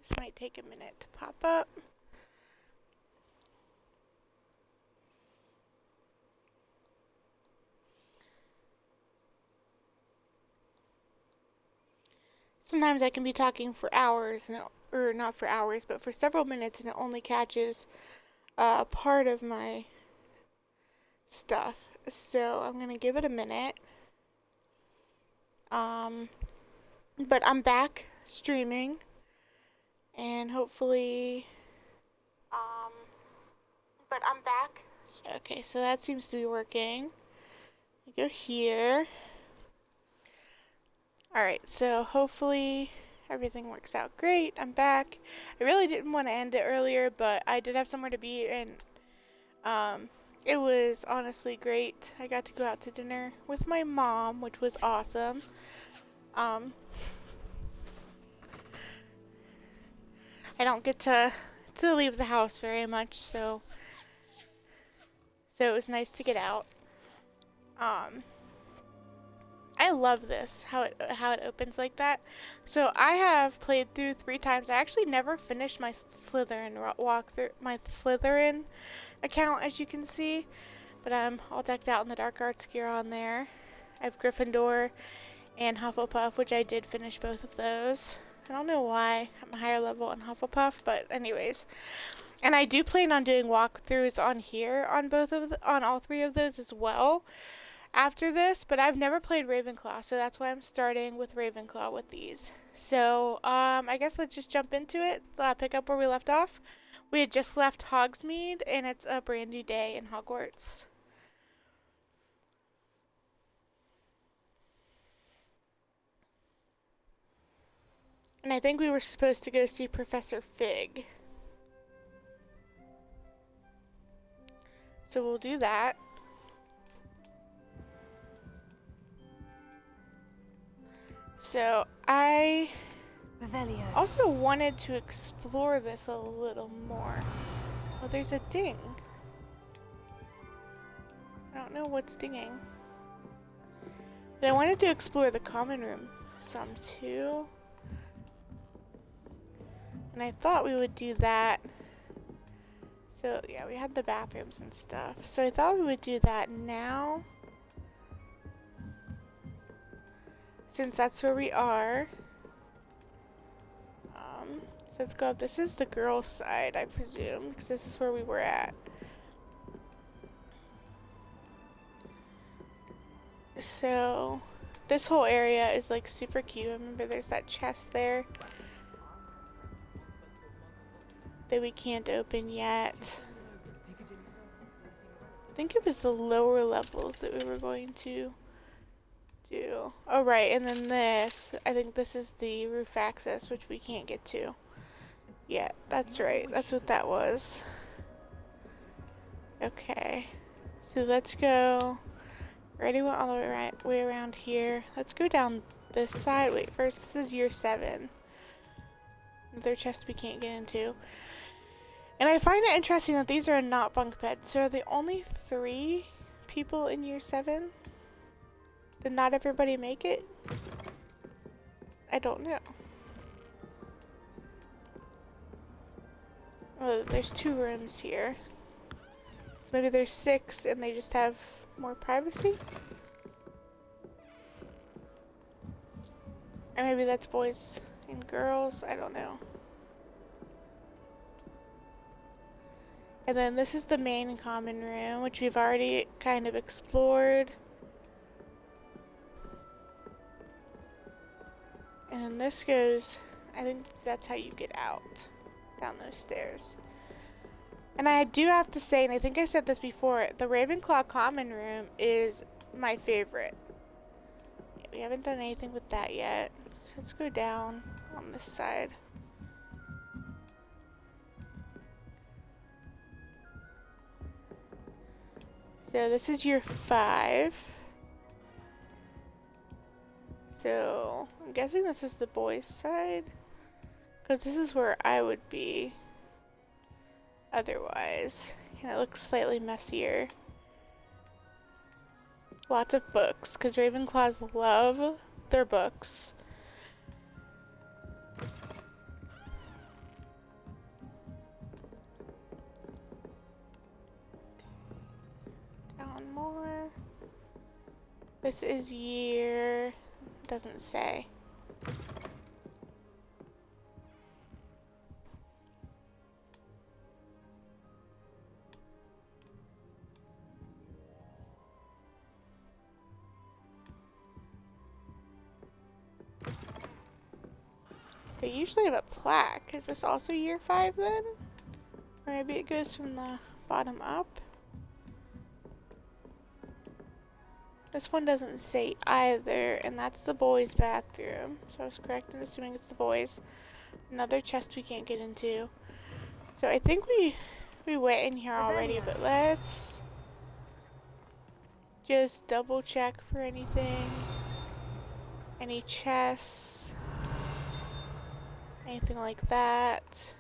This might take a minute to pop up. Sometimes I can be talking for hours, or not for hours, but for several minutes, and it only catches part of my stuff. So I'm gonna give it a minute. Um, but I'm back streaming, and hopefully, um, but I'm back. Okay, so that seems to be working. Go here. Alright, so hopefully everything works out great. I'm back. I really didn't want to end it earlier, but I did have somewhere to be, and it was honestly great. I got to go out to dinner with my mom, which was awesome. Um, I don't get to leave the house very much, so it was nice to get out. I love this, how it opens like that. So I have played through 3 times. I actually never finished my Slytherin walkthrough, my Slytherin account, as you can see. But I'm all decked out in the dark arts gear on there. I have Gryffindor and Hufflepuff, which I did finish both of those. I don't know why I'm a higher level in Hufflepuff, but anyways. And I do plan on doing walkthroughs on here on on all 3 of those as well after this, but I've never played Ravenclaw, so that's why I'm starting with Ravenclaw with these. So, I guess let's just jump into it, pick up where we left off. We had just left Hogsmeade, and it's a brand new day in Hogwarts. And I think we were supposed to go see Professor Fig. So we'll do that. So I also wanted to explore this a little more. Oh, there's a ding. I don't know what's dinging. But I wanted to explore the common room some too. And I thought we would do that. So yeah, we had the bathrooms and stuff. So I thought we would do that now, since that's where we are. So let's go up. This is the girls' side, I presume, because this is where we were at. So this whole area is like super cute. Remember, there's that chest there that we can't open yet. I think it was the lower levels that we were going to do. Oh, right, and then this. I think this is the roof access, which we can't get to. Yeah, that's right. That's what that was. Okay. So let's go. Already went all the way around here. Let's go down this side. Wait, first, this is year 7. Another chest we can't get into. And I find it interesting that these are not bunk beds. So are there only 3 people in year 7? Did not everybody make it? I don't know. Oh, there's 2 rooms here. So maybe there's 6 and they just have more privacy? Or maybe that's boys and girls, I don't know. And then this is the main common room, which we've already kind of explored. And then this goes, I think that's how you get out, down those stairs. And I do have to say, and I think I said this before, the Ravenclaw common room is my favorite. Yeah, we haven't done anything with that yet. So let's go down on this side. So this is year 5. So I'm guessing this is the boys' side, because this is where I would be otherwise. And it looks slightly messier. Lots of books, because Ravenclaws love their books. one more. This is year... doesn't say. They usually have a plaque. Is this also year 5 then? Or maybe it goes from the bottom up? This one doesn't say either, and that's the boys' bathroom. So I was correct in assuming it's the boys'. Another chest we can't get into. So I think we went in here already, but let's just double check for anything. Any chests. Anything like that.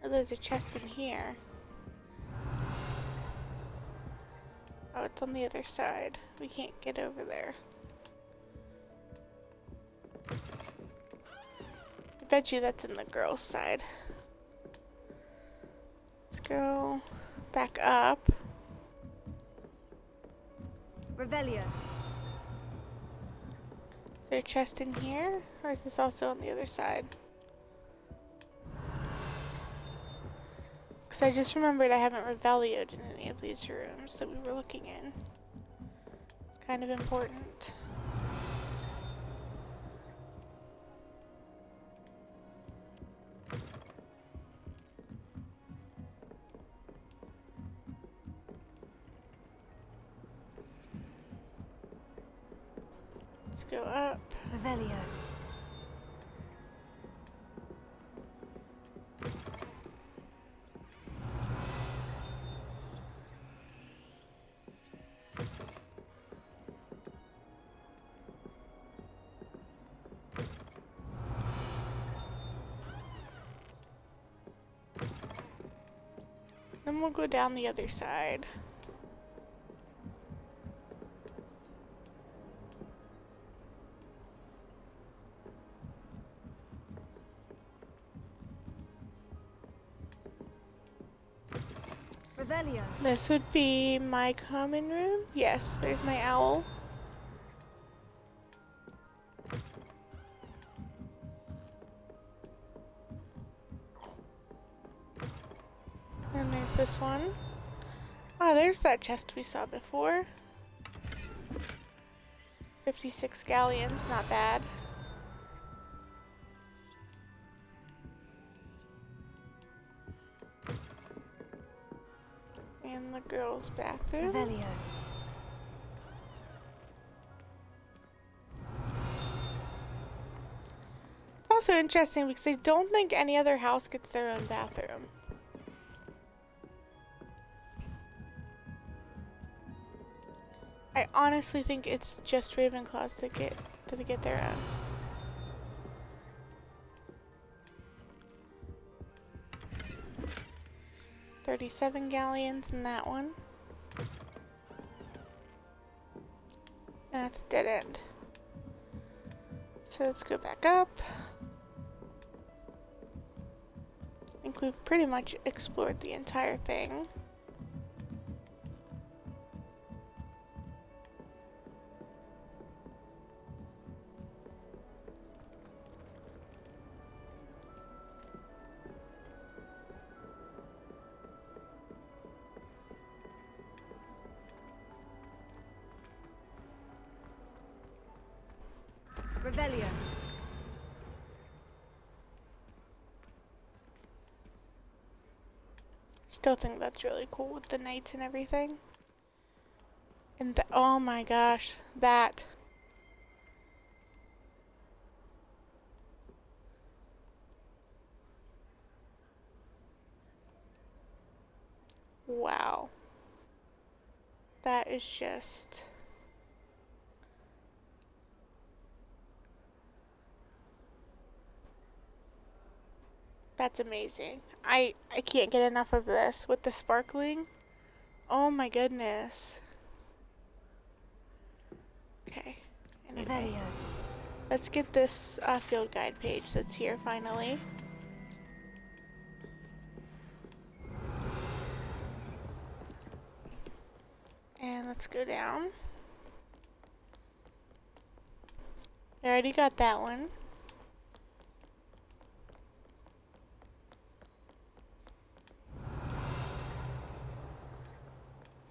Oh, there's a chest in here. Oh, it's on the other side. We can't get over there. I bet you that's in the girls' side. Let's go back up. Revelio. Is there a chest in here? Or is this also on the other side? Because I just remembered I haven't Revelioed in any of these rooms that we were looking in. It's kind of important. Let's go up. Revelio. Then we'll go down the other side. Revelio. This would be my common room. Yes, there's my owl. And there's this one. Oh, there's that chest we saw before. 56 galleons, not bad. And the girls' bathroom. Revelio. It's also interesting because I don't think any other house gets their own bathroom. I honestly think it's just Ravenclaws that get their own. $37 galleons in that one. That's a dead end. So let's go back up. I think we've pretty much explored the entire thing. Revelio. Still think that's really cool with the knights and everything. And oh my gosh, that. Wow. That is just... That's amazing. I can't get enough of this with the sparkling. Oh my goodness. Okay. Anyway, Revelio. let's get this field guide page that's here finally. let's go down. I already got that one.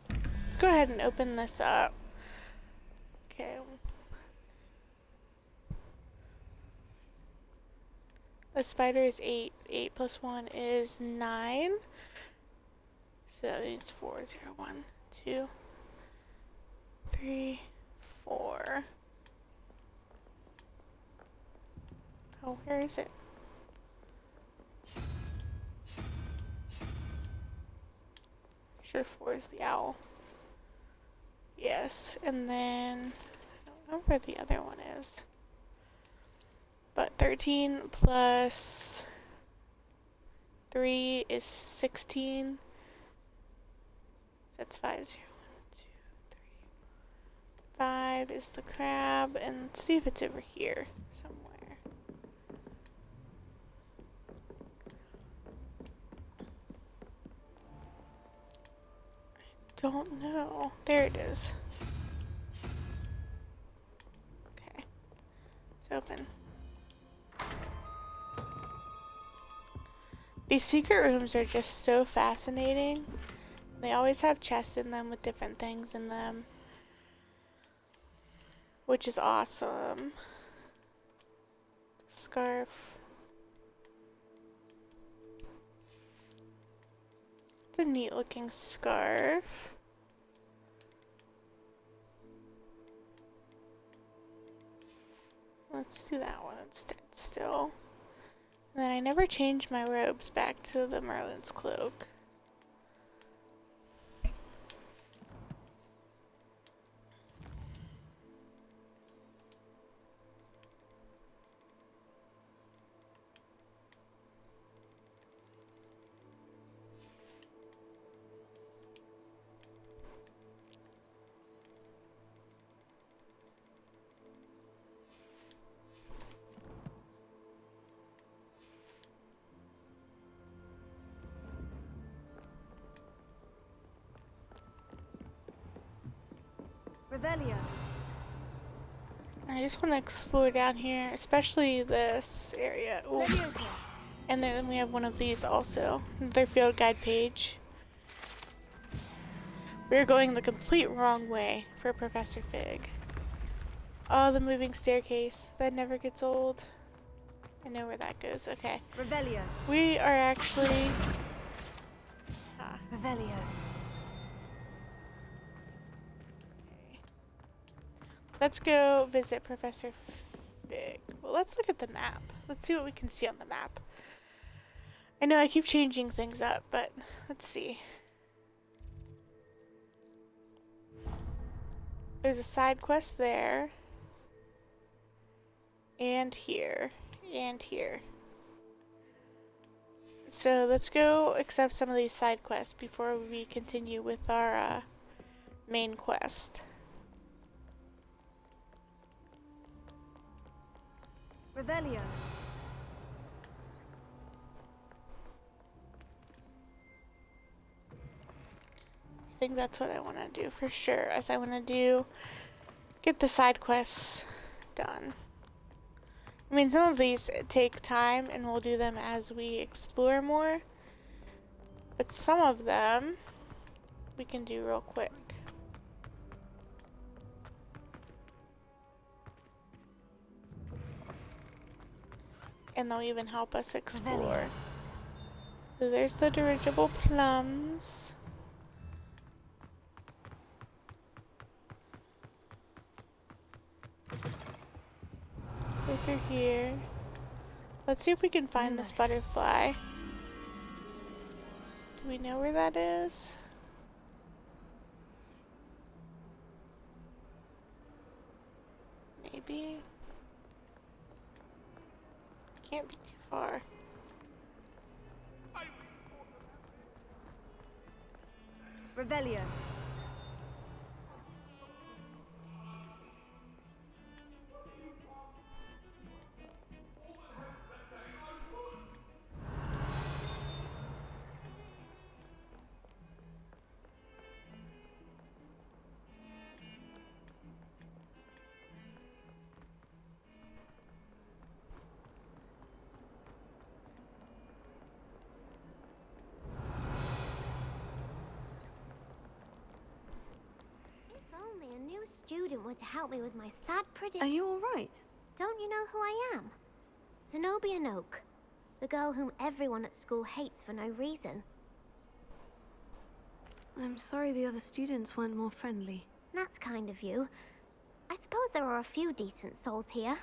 Let's go ahead and open this up. Okay. The spider is 8. 8 plus 1 is 9. So that means 4, 0, 1, 2, 3, 4. Oh, where is it? Sure, 4 is the owl. Yes, and then I don't know where the other one is. But 13 plus 3 is 16. That's 5, 0, 1, 2, 3. 5 is the crab, and let's see if it's over here somewhere. I don't know. There it is. Okay. It's open. These secret rooms are just so fascinating. They always have chests in them with different things in them, which is awesome. Scarf. It's a neat looking scarf. Let's do that one instead still. And then I never changed my robes back to the Merlin's cloak. Revelio. I just want to explore down here, especially this area. Ooh. Leviosa. And then we have one of these also, their field guide page. We're going the complete wrong way for Professor Fig. Oh, the moving staircase. That never gets old. I know where that goes. Okay. Revelio. We are actually... Revelio. Okay. Let's go visit Professor Fig. Well, let's look at the map. Let's see what we can see on the map. I know I keep changing things up, but let's see. There's a side quest there. And here. And here. So let's go accept some of these side quests before we continue with our main quest. Revelio. I think that's what I want to do for sure, as I want to get the side quests done. I mean, some of these take time and we'll do them as we explore more, but some of them we can do real quick. And they'll even help us explore. So there's the dirigible plums. Go through here. Let's see if we can find this butterfly. Do we know where that is? Maybe. Can't be too far. Revelio. student were to help me with my sad Are you alright? Don't you know who I am? Zenobia Noak, the girl whom everyone at school hates for no reason. I'm sorry the other students weren't more friendly. That's kind of you. I suppose there are a few decent souls here.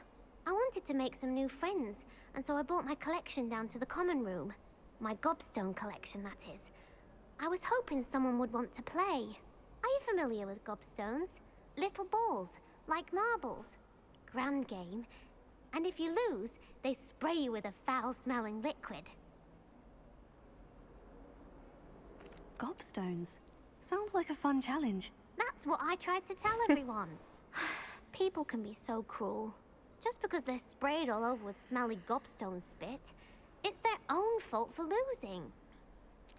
I wanted to make some new friends, and so I brought my collection down to the common room. My gobstone collection, that is. I was hoping someone would want to play. Are you familiar with gobstones? Little balls, like marbles. Grand game. And if you lose, they spray you with a foul-smelling liquid. Gobstones. Sounds like a fun challenge. That's what I tried to tell everyone. People can be so cruel. Just because they're sprayed all over with smelly gobstone spit, it's their own fault for losing.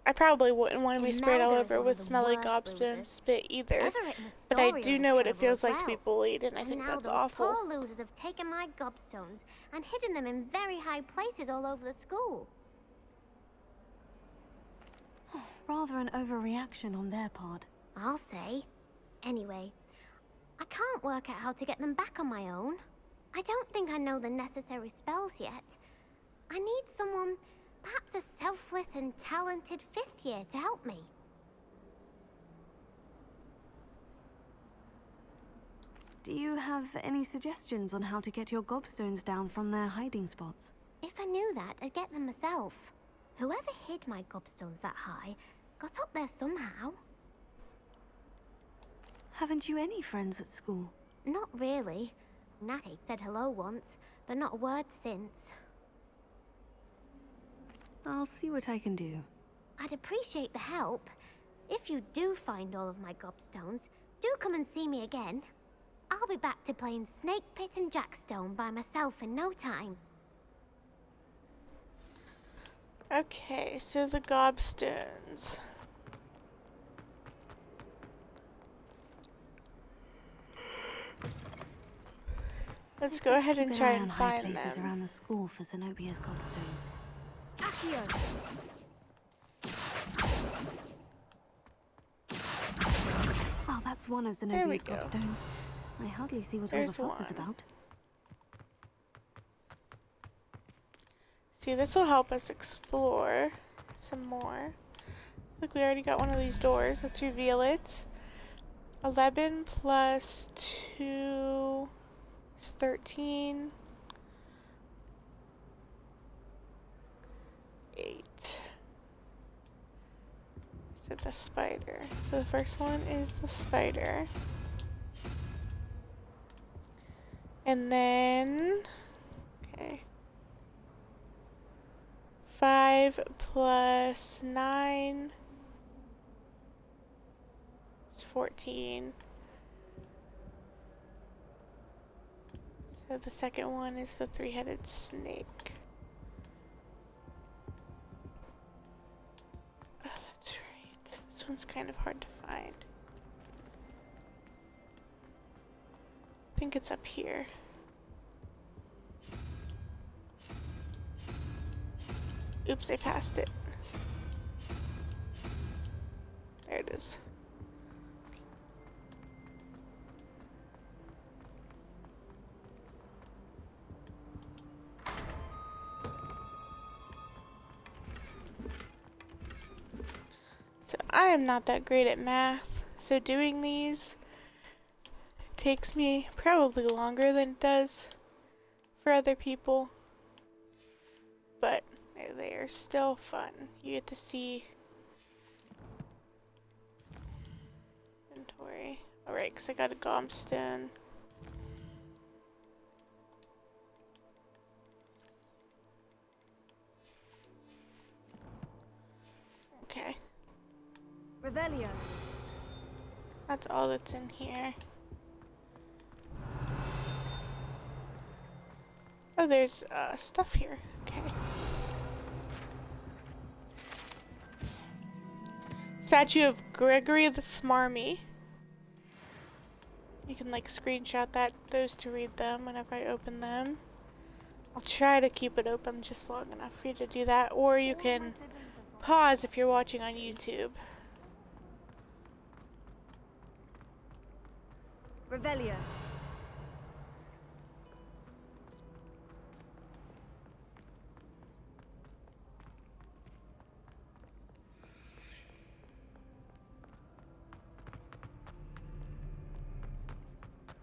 I probably wouldn't want to be sprayed all Imelda is over one with of the smelly worst gobstone losers. spit either. Everett and But I Astoria do are know what it terrible feels as like to well. be bullied, and I think now that's those awful. poor losers have taken my gobstones and hidden them in very high places all over the school. Rather an overreaction on their part. I'll say. Anyway, I can't work out how to get them back on my own. I don't think I know the necessary spells yet. I need someone, perhaps a selfless and talented 5th year to help me. Do you have any suggestions on how to get your gobstones down from their hiding spots? If I knew that, I'd get them myself. Whoever hid my gobstones that high got up there somehow. Haven't you any friends at school? Not really. Natty said hello once, but not a word since. I'll see what I can do. I'd appreciate the help. If you do find all of my gobstones, do come and see me again. I'll be back to playing Snake Pit and Jackstone by myself in no time. Okay, so the gobstones. Let's go ahead and Keep try an eye on and high find places them. around the school for Zenobia's gobstones. Accio! Oh, that's one of There we Zenobia's go. gobstones. I hardly see what There's all the fuss is one. about. See, this will help us explore some more. Look, we already got one of these doors. Let's reveal it. 11 plus 2 is 13. 8. So the spider. So the first one is the spider. And then, okay. 5 plus 9 is 14. So the second one is the three-headed snake. Oh, that's right. This one's kind of hard to find. I think it's up here. Oops, I passed it. There it is. So I am not that great at math, so doing these takes me probably longer than it does for other people. But they are still fun. You get to see inventory. Alright, because I got a gobstone. Okay, Revelio. that's all that's in here. Oh, there's stuff here. Okay. Statue of Gregory the Smarmy. You can like screenshot those to read them whenever I open them. I'll try to keep it open just long enough for you to do that, or you can pause if you're watching on YouTube. Revelio.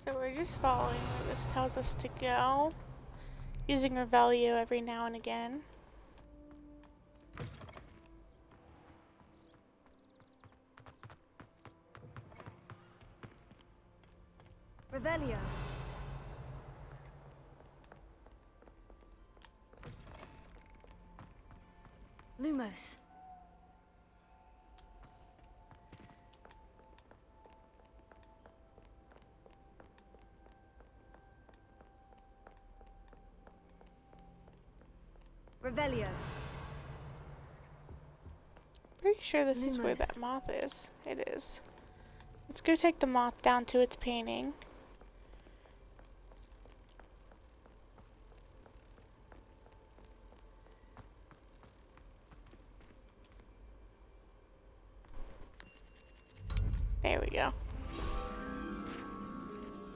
So we're just following where this tells us to go, using Revelio every now and again. Revelio. Lumos. Revelio. Pretty sure this is where that Lumos. moth is. It is. Let's go take the moth down to its painting. There we go.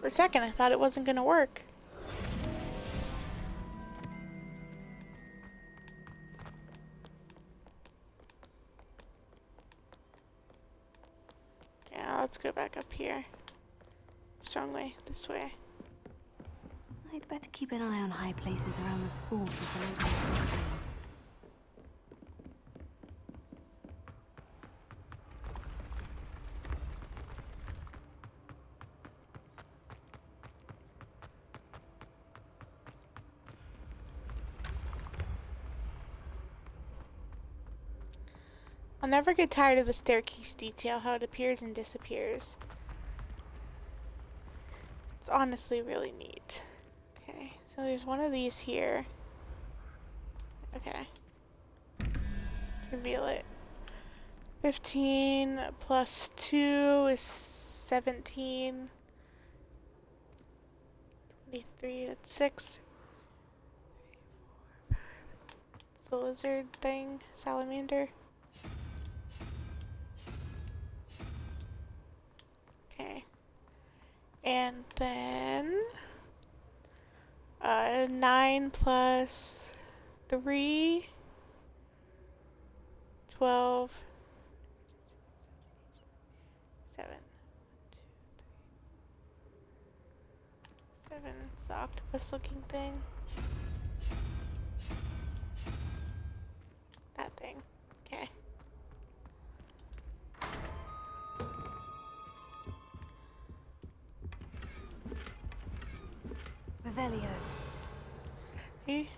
For a second, I thought it wasn't gonna work. Yeah, let's go back up here. Strong way, this way. I'd better keep an eye on high places around the school for some things. I'll never get tired of the staircase detail, how it appears and disappears. It's honestly really neat. Okay, so there's one of these here. Okay. Reveal it. 15 plus 2 is 17. 23, that's 6. It's the lizard thing, salamander. Okay. And then 9 plus 3, 12, 7. 7. It's the octopus looking thing. That thing. Okay. Revelio. See?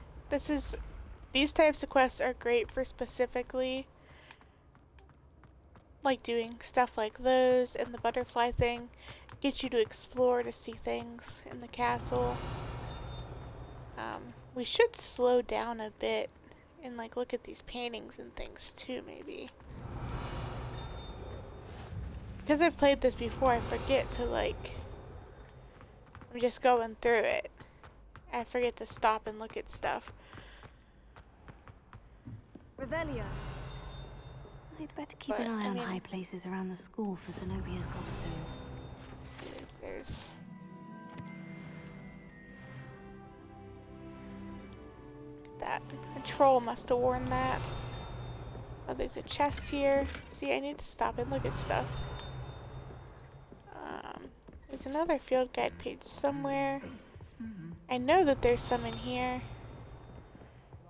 These types of quests are great for specifically like doing stuff like those, and the butterfly thing gets you to explore to see things in the castle. We should slow down a bit and like look at these paintings and things too, maybe. Because I've played this before, I forget to like, I'm just going through it. I forget to stop and look at stuff. Revelio. I'd better keep But, an eye I on mean- high places around the school for Zenobia's gobstones. There's that. A troll must have worn that. Oh, there's a chest here. See, I need to stop and look at stuff. There's another field guide page somewhere. I know that there's some in here.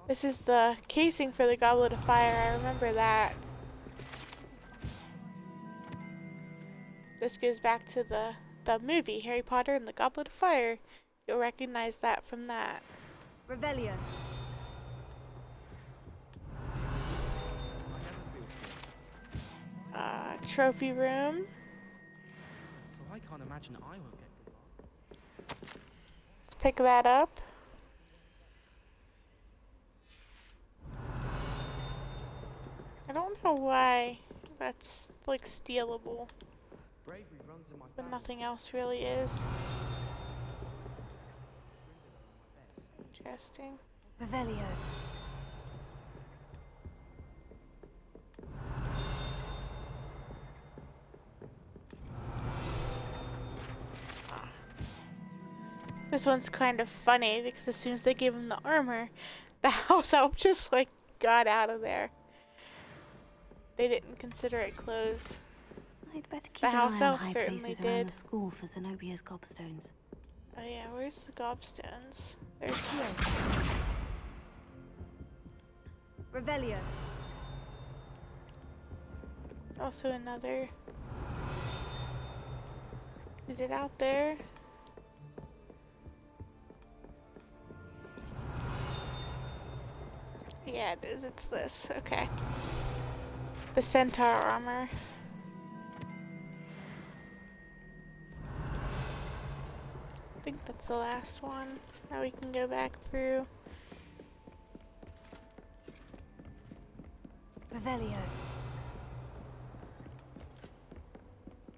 This is the casing for the Goblet of Fire. I remember that. This goes back to the movie, Harry Potter and the Goblet of Fire. You'll recognize that from that. Revelio. Trophy room. So I can't imagine I won't get good luck. Let's pick that up. I don't know why that's like stealable, Bravery runs in my but family. nothing else really is. Interesting. Revelio. This one's kind of funny because as soon as they gave him the armor, the house elf just like got out of there. They didn't consider it closed. I'd better keep The an house eye on elf high certainly places around did. the school for Zenobia's gobstones. Oh yeah, where's the gobstones? There's Revelio. also another. Is it out there? Yeah, it is. It's this. Okay. The centaur armor. I think that's the last one. Now we can go back through. Revelio.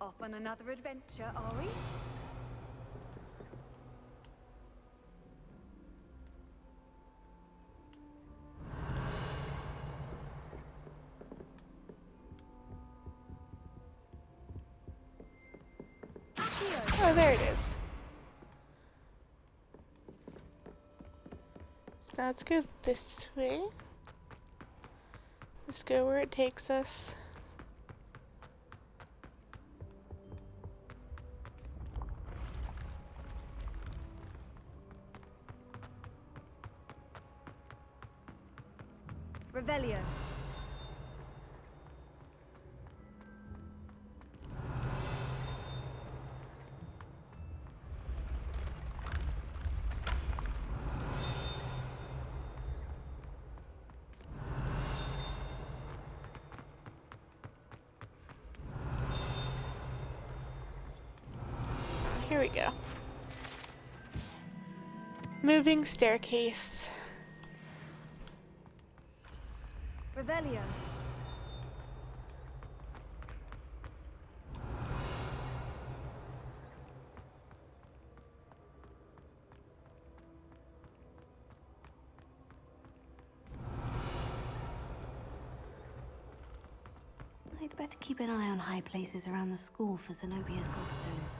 Off on another adventure, are we? Oh, there it is. So now let's go this way. Let's go where it takes us. Revelio. Here we go. Moving staircase. Revelio. I'd better keep an eye on high places around the school for Zenobia's gobstones.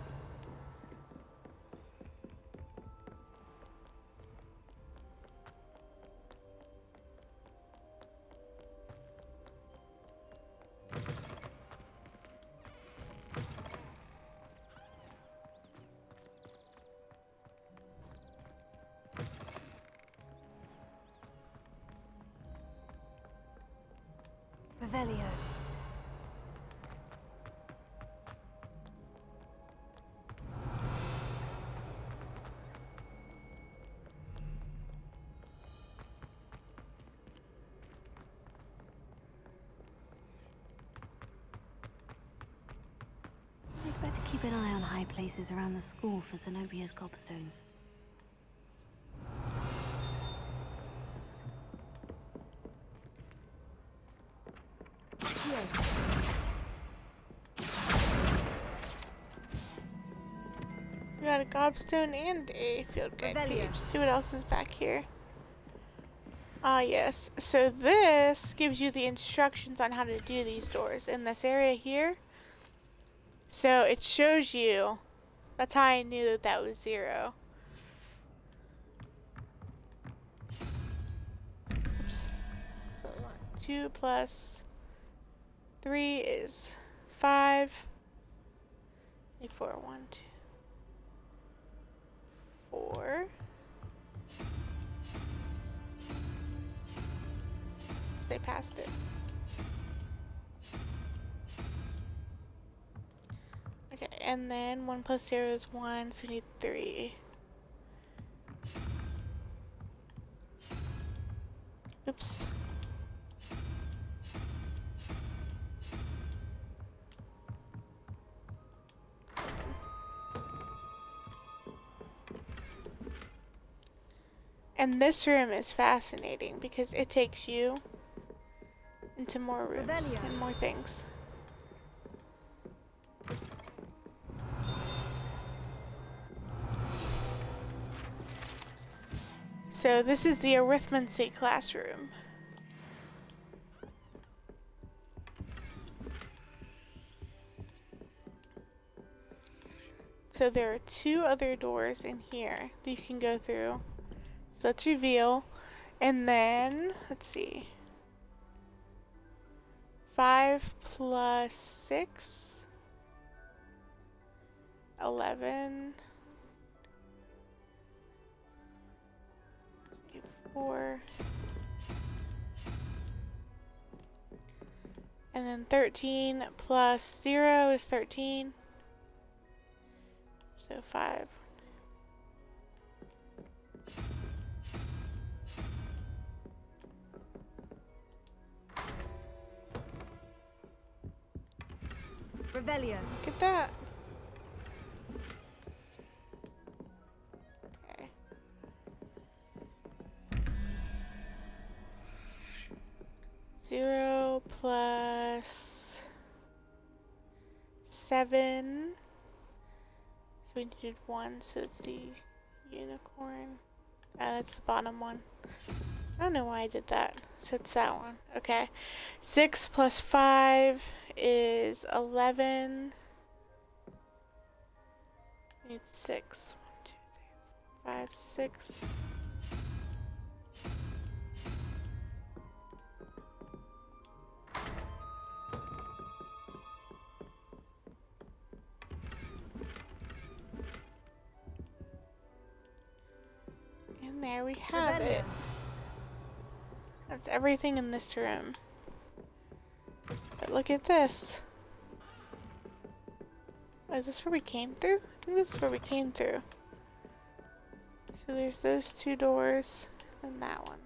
Revelio. I'd better keep an eye on high places around the school for Zenobia's gobstones. We got a gobstone and a field guide Revelio. page. See what else is back here. Ah, yes. So this gives you the instructions on how to do these doors in this area here. So it shows you. That's how I knew that that was 0. Oops. So 2 plus 3 is 5. 4, 1, 2, 4. They passed it. Okay, and then 1 plus 0 is 1, so we need 3. Oops. And this room is fascinating because it takes you into more rooms Revelio. and more things. So this is the arithmancy classroom. So there are 2 other doors in here that you can go through. So let's reveal. And then, let's see. 5 plus 6. 11. 4. And then 13 plus 0 is 13. So 5. Revelio. Look at that. Okay. 0 plus 7. So we needed 1, so it's the unicorn. That's the bottom one. I don't know why I did that. So it's that one. Okay. 6 plus 5 is 11. We need 6. 1, 2, 3, 4, 5, 6. And there we have it. That's everything in this room. But look at this. Oh, is this where we came through? I think this is where we came through. So there's those 2 doors and that one.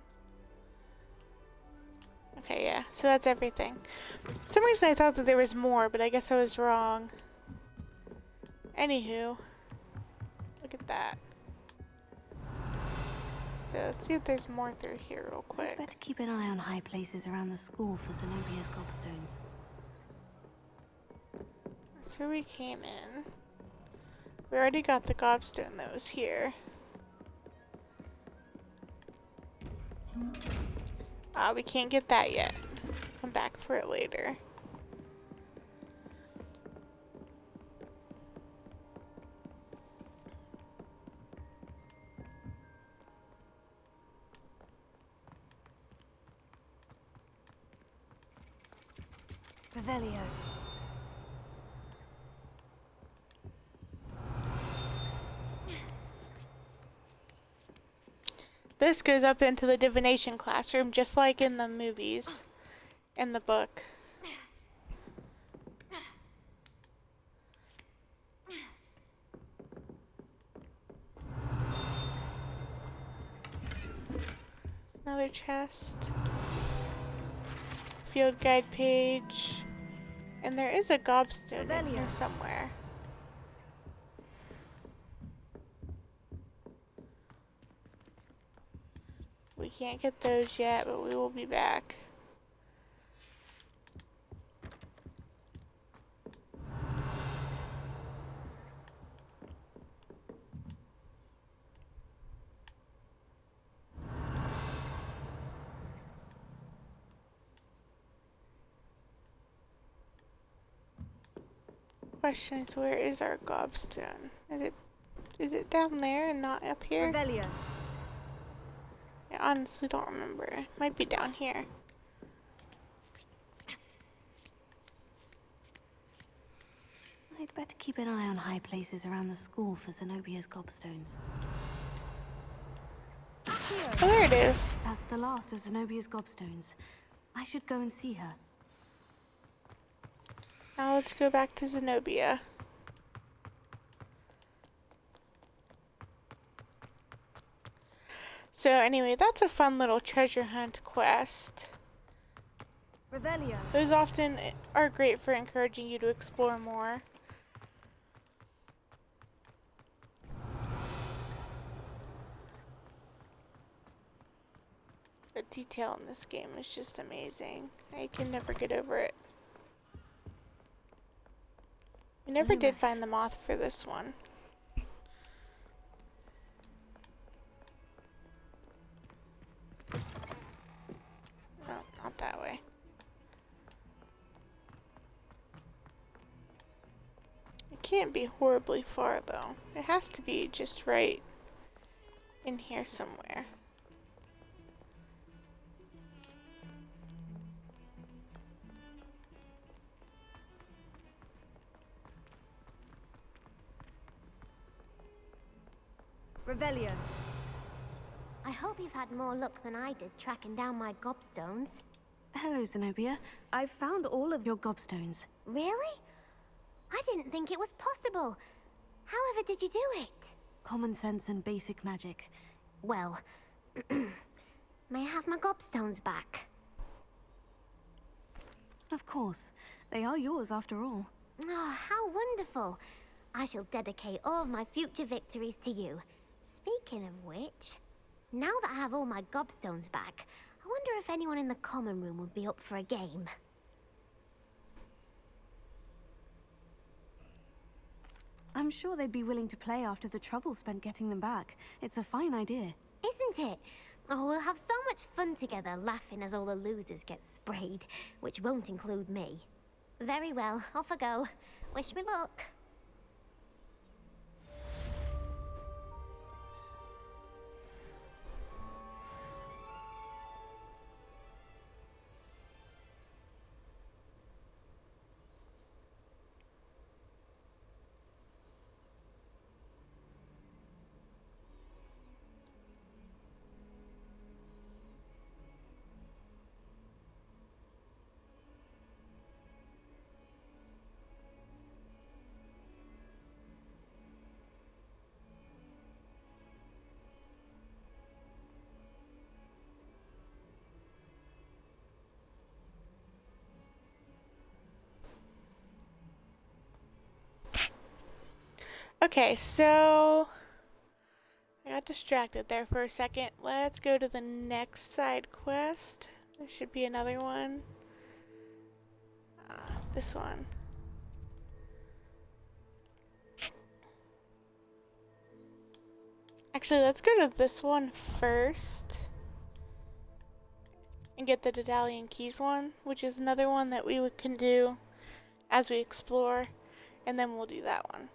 Okay, yeah. So that's everything. For some reason I thought that there was more, but I guess I was wrong. Anywho. Look at that. So let's see if there's more through here real quick. Better keep an eye on high places around the school for Zenobia's gobstones. That's where we came in. We already got the gobstone that was here. We can't get that yet. Come back for it later. Revelio. This goes up into the divination classroom, just like in the movies, in the book. Another chest. Field guide page. And there is a gobstone in here somewhere. We can't get those yet, but we will be back. Question is, where is our gobstone? Is it down there and not up here? Revelio. I honestly don't remember. It might be down here. I'd better keep an eye on high places around the school for Zenobia's gobstones. Oh, there it is. That's the last of Zenobia's gobstones. I should go and see her. Now let's go back to Zenobia. So anyway, that's a fun little treasure hunt quest. Revelio. Those often are great for encouraging you to explore more. The detail in this game is just amazing. I can never get over it. We never did find the moth for this one. No, not that way. I can't be horribly far though. It has to be just right in here somewhere. Revelio. I hope you've had more luck than I did tracking down my gobstones. Hello, Zenobia. I've found all of your gobstones. Really? I didn't think it was possible. However did you do it? Common sense and basic magic. Well, may I have my gobstones back? Of course. They are yours after all. Oh, how wonderful. I shall dedicate all of my future victories to you. Speaking of which, now that I have all my gobstones back, I wonder if anyone in the common room would be up for a game. I'm sure they'd be willing to play after the trouble spent getting them back. It's a fine idea. Isn't it? Oh, we'll have so much fun together, laughing as all the losers get sprayed, which won't include me. Very well, off I go. Wish me luck. Okay, so I got distracted there for a second. Let's go to the next side quest. There should be another one. This one. Actually, let's go to this one first. And get the Daedalian Keys one, which is another one that we can do as we explore. And then we'll do that one.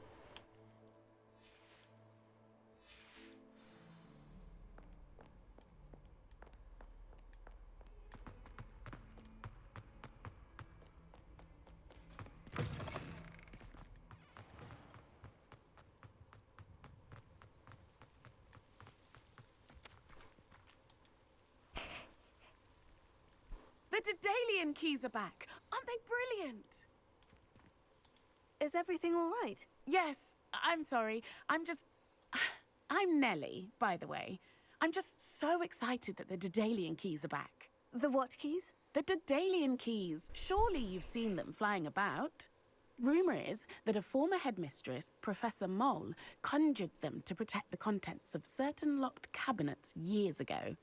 The Daedalian keys are back. Aren't they brilliant? Is everything all right? Yes, I'm sorry. I'm Nellie, by the way. I'm just so excited that the Daedalian keys are back. The what keys? The Daedalian keys. Surely you've seen them flying about. Rumour is that a former headmistress, Professor Mole, conjured them to protect the contents of certain locked cabinets years ago.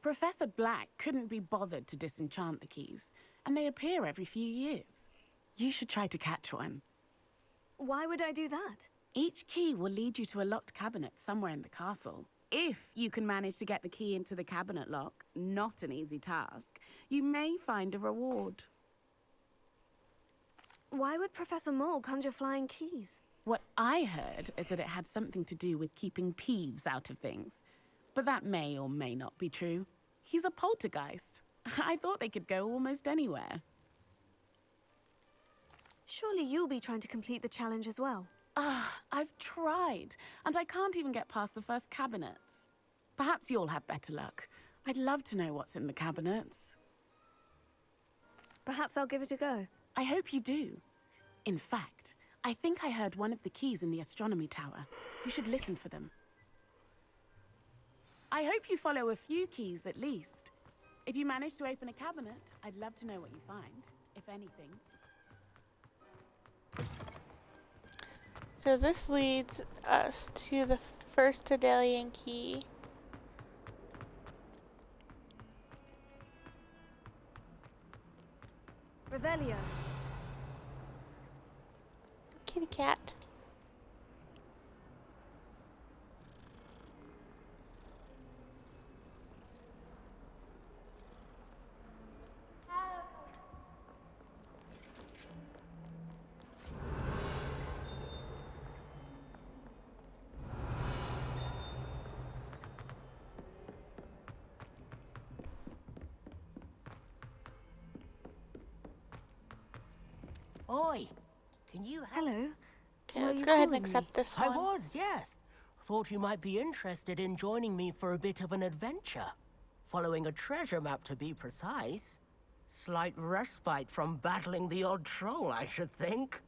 Professor Black couldn't be bothered to disenchant the keys, and they appear every few years. You should try to catch one. Why would I do that? Each key will lead you to a locked cabinet somewhere in the castle. If you can manage to get the key into the cabinet lock, not an easy task, you may find a reward. Why would Professor Mole conjure flying keys? What I heard is that it had something to do with keeping Peeves out of things. But that may or may not be true. He's a poltergeist. I thought they could go almost anywhere. Surely you'll be trying to complete the challenge as well. I've tried, and I can't even get past the first cabinets. Perhaps you'll have better luck. I'd love to know what's in the cabinets. Perhaps I'll give it a go. I hope you do. In fact, I think I heard one of the keys in the astronomy tower. You should listen for them. I hope you follow a few keys at least. If you manage to open a cabinet, I'd love to know what you find, if anything. So this leads us to the first Daedalian key. Revelio. Kitty cat. Can you help? Hello. Okay, Were let's you go ahead and calling me? accept this I one. was, yes. Thought you might be interested in joining me for a bit of an adventure. Following a treasure map, to be precise. Slight respite from battling the odd troll, I should think.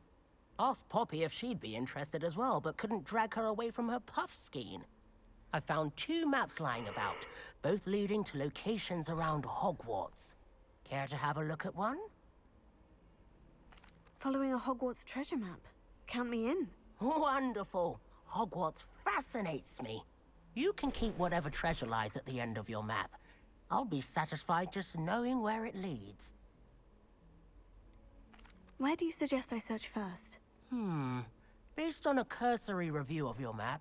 Asked Poppy if she'd be interested as well, but couldn't drag her away from her puff skein. I found 2 maps lying about, both leading to locations around Hogwarts. Care to have a look at one? Following a Hogwarts treasure map. Count me in. Wonderful. Hogwarts fascinates me. You can keep whatever treasure lies at the end of your map. I'll be satisfied just knowing where it leads. Where do you suggest I search first? Based on a cursory review of your map,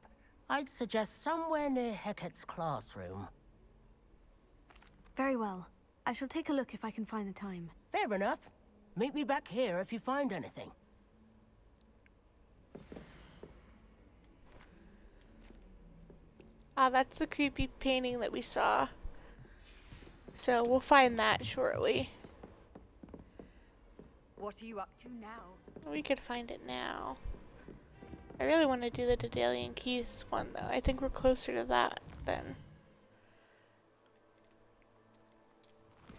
I'd suggest somewhere near Hecat's classroom. Very well. I shall take a look if I can find the time. Fair enough. Meet me back here if you find anything. Ah, that's the creepy painting that we saw. So we'll find that shortly. What are you up to now? We could find it now. I really want to do the Daedalian Keys one though. I think we're closer to that then.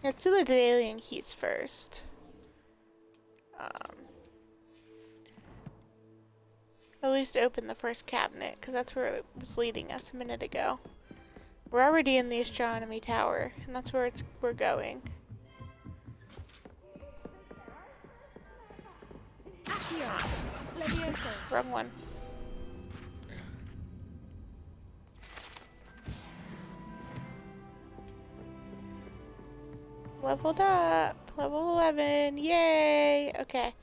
Let's do the Daedalian Keys first. At least open the first cabinet, because that's where it was leading us a minute ago. We're already in the astronomy tower, and that's where we're going. Oops, wrong one. Leveled up. Level 11. Yay! Okay.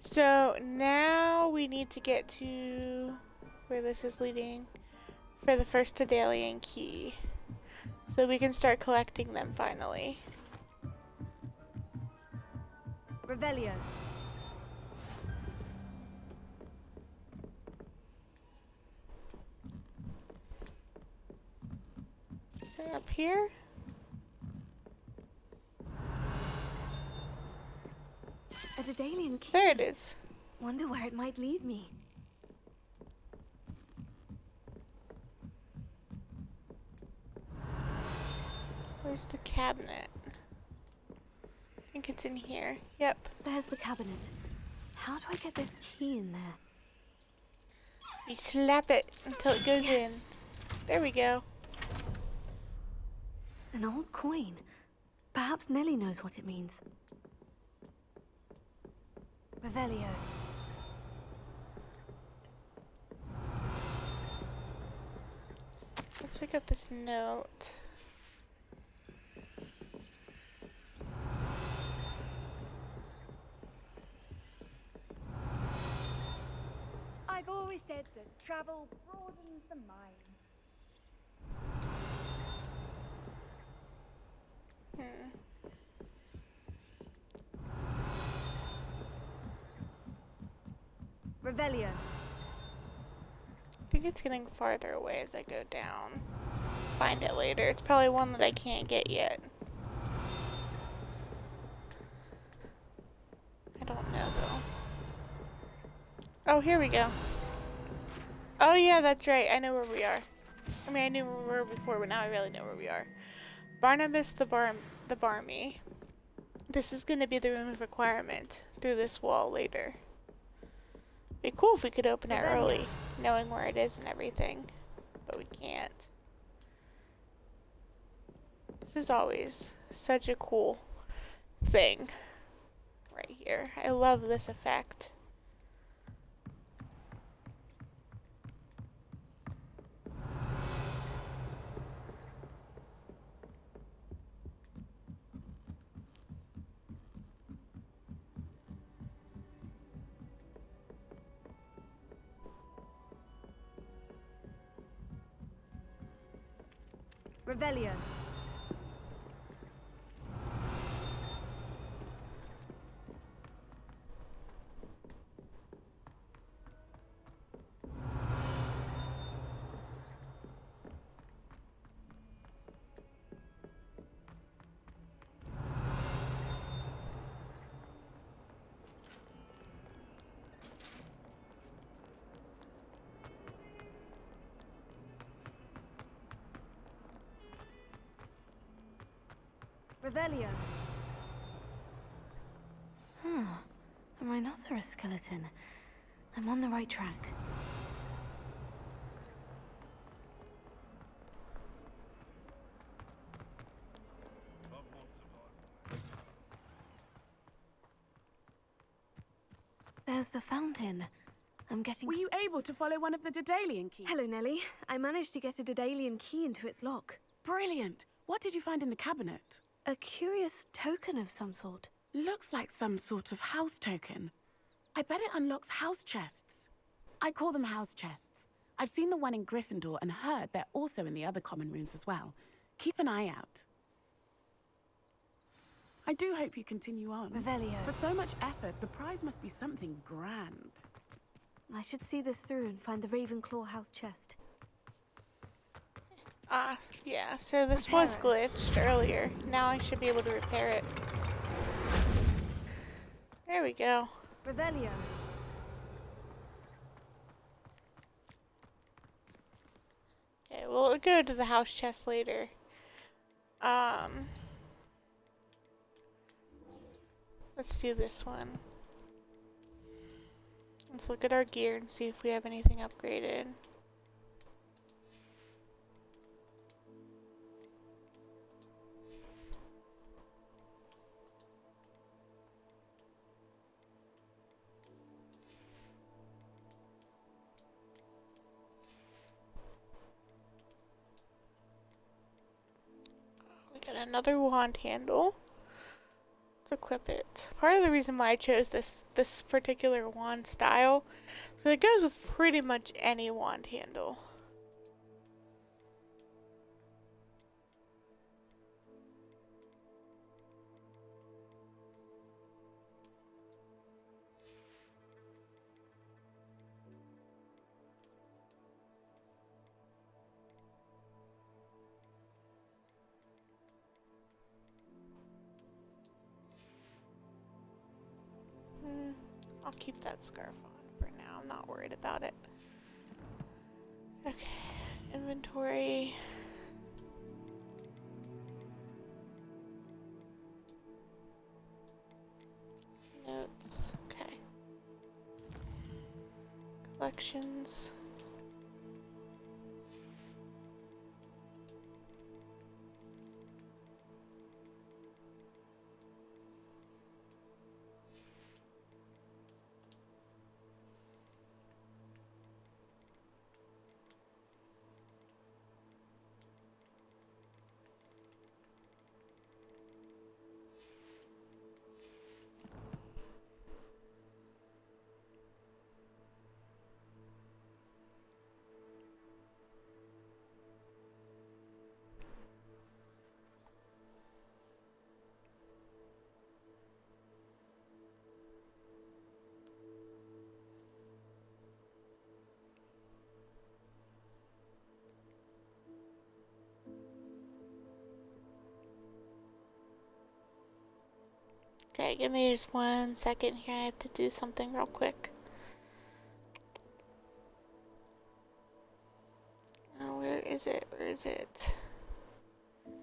So now we need to get to where this is leading for the first Daedalian key. So we can start collecting them finally. Revelio. Is it up here? A Daedalian key. There it is. Wonder where it might lead me. Where's the cabinet? I think it's in here. Yep. There's the cabinet. How do I get this key in there? You slap it until it goes in. Yes. There we go. An old coin. Perhaps Nellie knows what it means. Revelio. Let's pick up this note. I've always said that travel broadens the mind. Revelio. I think it's getting farther away as I go down. Find it later. It's probably one that I can't get yet. I don't know though. Oh, here we go. Oh yeah, that's right. I know where we are. I mean, I knew where we were before, but now I really know where we are. Barnabas the Barmy. This is going to be the room of requirement through this wall later. Be cool if we could open it early, knowing where it is and everything, but we can't. This is always such a cool thing right here. I love this effect. Revelio. Revelio. A rhinoceros skeleton. I'm on the right track. There's the fountain. I'm getting... Were you able to follow one of the Daedalian keys? Hello, Nellie. I managed to get a Daedalian key into its lock. Brilliant. What did you find in the cabinet? A curious token of some sort. Looks like some sort of house token. I bet it unlocks house chests. I call them house chests. I've seen the one in Gryffindor and heard they're also in the other common rooms as well. Keep an eye out. I do hope you continue on. Revelio. For so much effort, the prize must be something grand. I should see this through and find the Ravenclaw house chest. Yeah, so this was glitched earlier. Now I should be able to repair it. There we go. Revelio. Okay, we'll go to the house chest later. Let's do this one. Let's look at our gear and see if we have anything upgraded. We got another wand handle. Let's equip it. Part of the reason why I chose this particular wand style, so it goes with pretty much any wand handle. I'll keep that scarf on for now. I'm not worried about it. Okay, inventory. Notes. Okay. Collections. Okay, give me just 1 second here. I have to do something real quick. Oh, where is it? Where is it? Here.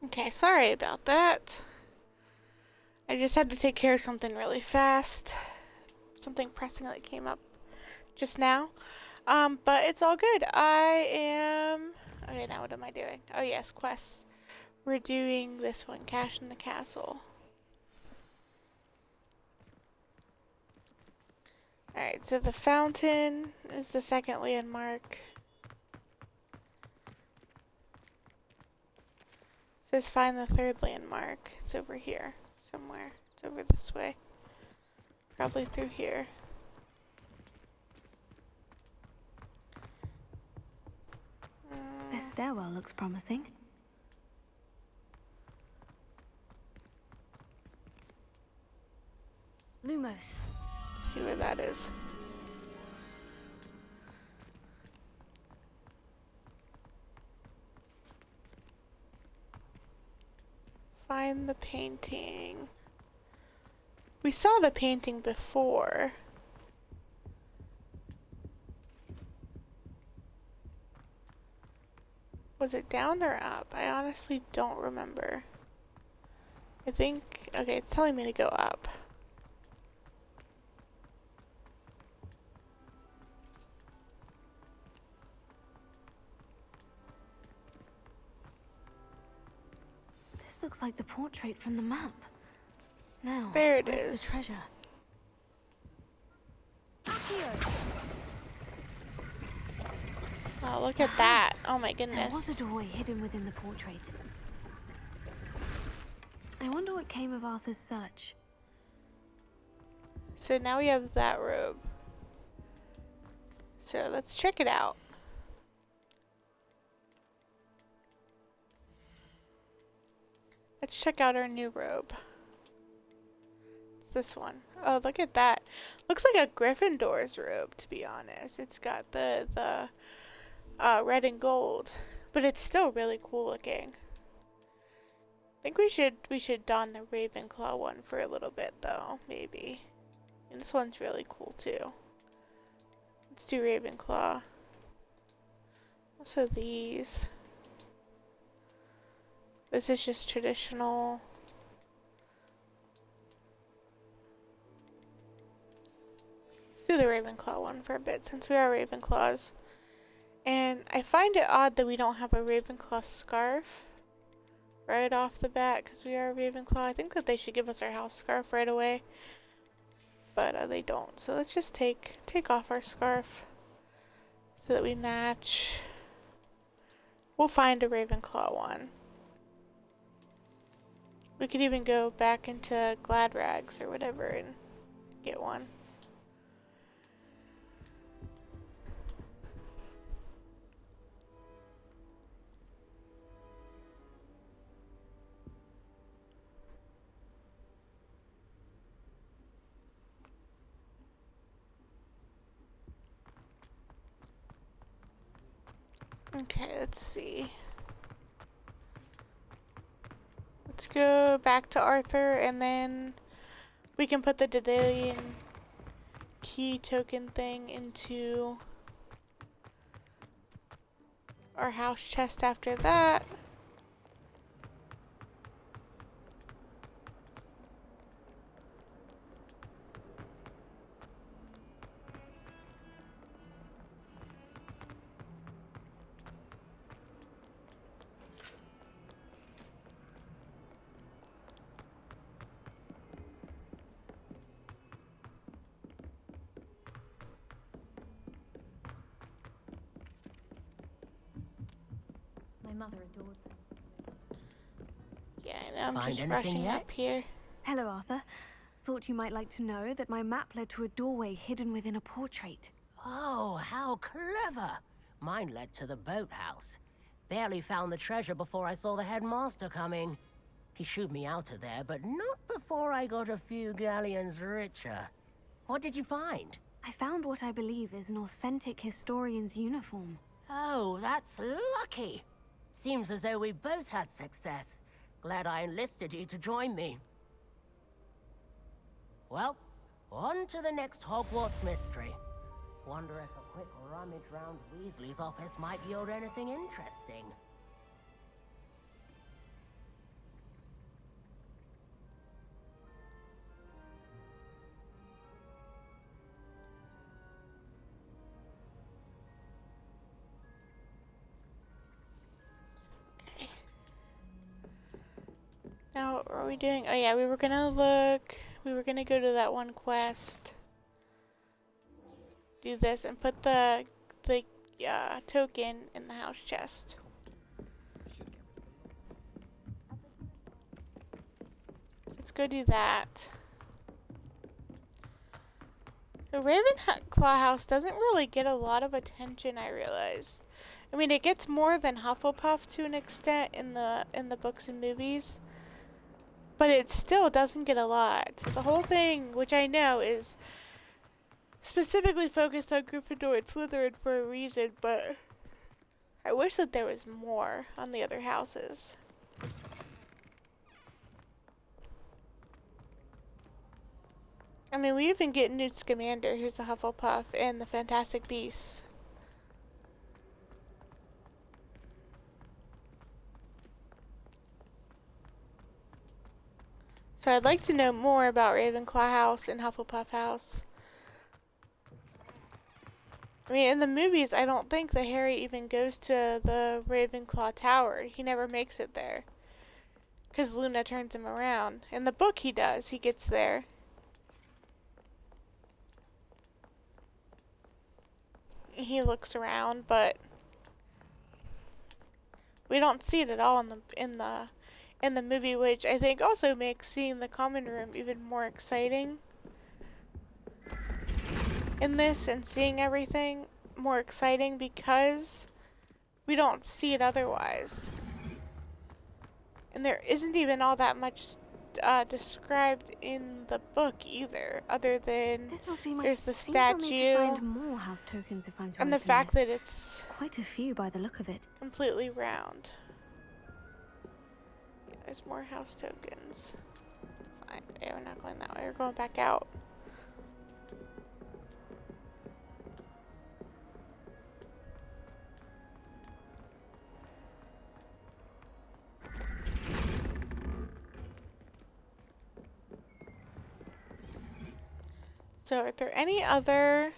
Okay, sorry about that. I just had to take care of something really fast. something pressing that came up just now. But it's all good. Okay, now what am I doing? Oh yes, quests. We're doing this one, Cash in the Castle. Alright, so the fountain is the second landmark. It says find the third landmark. It's over here somewhere. It's over this way. Probably through here. This stairwell looks promising. Lumos. Let's see where that is. Find the painting. We saw the painting before. Was it down or up? I honestly don't remember. I think, okay, it's telling me to go up. This looks like the portrait from the map. Now, There it where's is. the treasure? Oh, look at that. Oh my There was goodness. a doorway hidden within the portrait. I wonder what came of Arthur's search. So now we have that robe. So let's check it out. Let's check out our new robe. It's this one. Oh, look at that. Looks like a Gryffindor's robe, to be honest. It's got the red and gold, but it's still really cool looking. I think we should don the Ravenclaw one for a little bit though, maybe. And this one's really cool too. Let's do Ravenclaw. Also these. This is just traditional. Let's do the Ravenclaw one for a bit since we are Ravenclaws. And I find it odd that we don't have a Ravenclaw scarf right off the bat because we are Ravenclaw. I think that they should give us our house scarf right away. But they don't. So let's just take off our scarf so that we match. We'll find a Ravenclaw one. We could even go back into Glad Rags or whatever and get one. Okay, let's see. Let's go back to Arthur and then we can put the Daedalian key token thing into our house chest after that. My mother adored them. Yeah, I know, I'm Find just anything rushing yet? up here. Hello, Arthur. Thought you might like to know that my map led to a doorway hidden within a portrait. Oh, how clever! Mine led to the boathouse. Barely found the treasure before I saw the headmaster coming. He shooed me out of there, but not before I got a few galleons richer. What did you find? I found what I believe is an authentic historian's uniform. Oh, that's lucky. Seems as though we both had success. Glad I enlisted you to join me. Well, on to the next Hogwarts mystery. Wonder if a quick rummage round Weasley's office might yield anything interesting. Now what were we doing? Oh yeah, we were gonna look. We were gonna go to that one quest. Do this and put the token in the house chest. Let's go do that. The Ravenclaw house doesn't really get a lot of attention, I realized. I mean, it gets more than Hufflepuff to an extent in the books and movies, but it still doesn't get a lot. The whole thing, which I know is specifically focused on Gryffindor and Slytherin for a reason, but I wish that there was more on the other houses. I mean, we even get Newt Scamander, who's a Hufflepuff, and the Fantastic Beasts. So I'd like to know more about Ravenclaw House and Hufflepuff House. I mean, in the movies, I don't think that Harry even goes to the Ravenclaw Tower. He never makes it there. Because Luna turns him around. In the book, he does. He gets there. He looks around, but we don't see it at all in the movie, which I think also makes seeing the common room even more exciting. In this and seeing everything more exciting because we don't see it otherwise. And there isn't even all that much described in the book either, other than This must be my there's the Seems I'll need to statue find more house tokens if I'm to and the open fact this. that it's Quite a few by the look of it. completely round. Yeah, there's more house tokens. Fine. Okay, we're not going that way. We're going back out. So, are there any other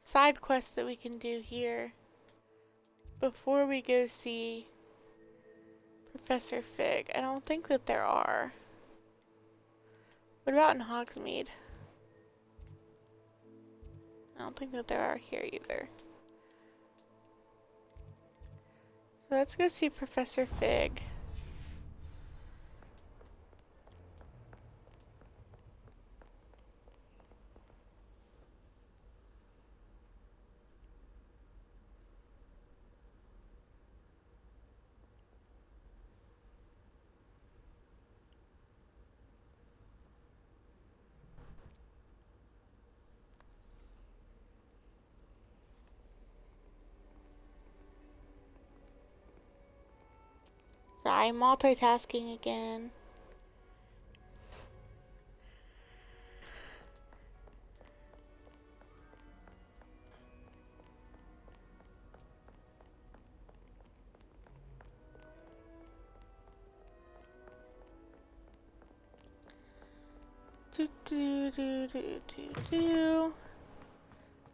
side quests that we can do here before we go see Professor Fig? I don't think that there are. What about in Hogsmeade? I don't think that there are here either. So let's go see Professor Fig. Sorry, multitasking again.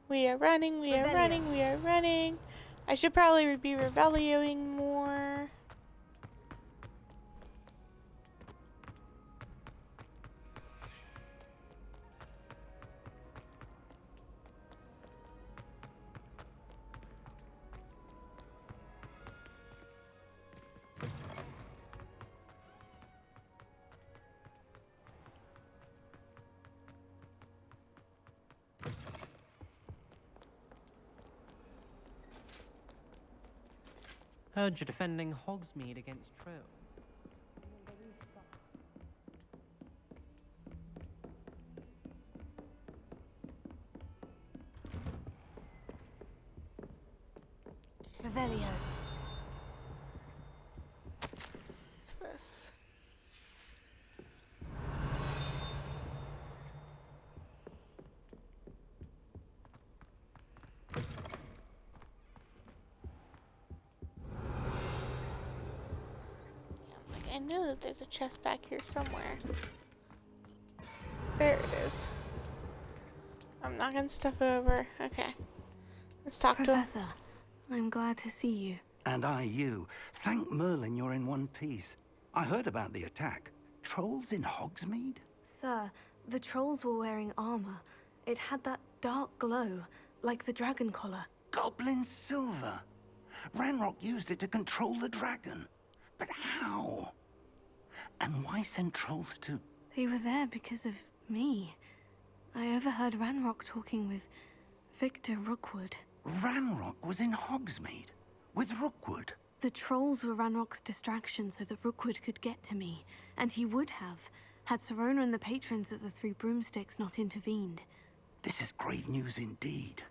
We are running, we are running, we are running. I should probably be Revelioing more. Heard you're defending Hogsmeade against trolls. Revelio. What's this? I know that there's a chest back here somewhere. There it is. I'm knocking stuff over. Okay. Let's talk to him. Professor, I'm glad to see you. And I you. Thank Merlin you're in one piece. I heard about the attack. Trolls in Hogsmeade? Sir, the trolls were wearing armor. It had that dark glow, like the dragon collar. Goblin silver. Ranrock used it to control the dragon. But how? And why send trolls to... They were there because of me. I overheard Ranrock talking with Victor Rookwood. Ranrock was in Hogsmeade with Rookwood. The trolls were Ranrock's distraction so that Rookwood could get to me. And he would have, had Serona and the patrons at the Three Broomsticks not intervened. This is grave news indeed.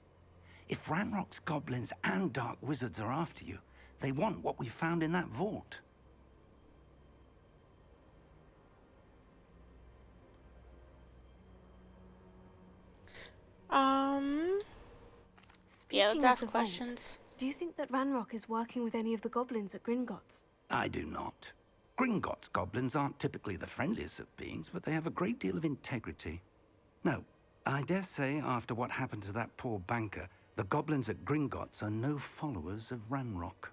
If Ranrock's goblins and dark wizards are after you, they want what we found in that vault. Yeah, Speaking let's of ask the vault, questions. do you think that Ranrock is working with any of the goblins at Gringotts? I do not. Gringotts goblins aren't typically the friendliest of beings, but they have a great deal of integrity. No, I dare say after what happened to that poor banker, the goblins at Gringotts are no followers of Ranrock.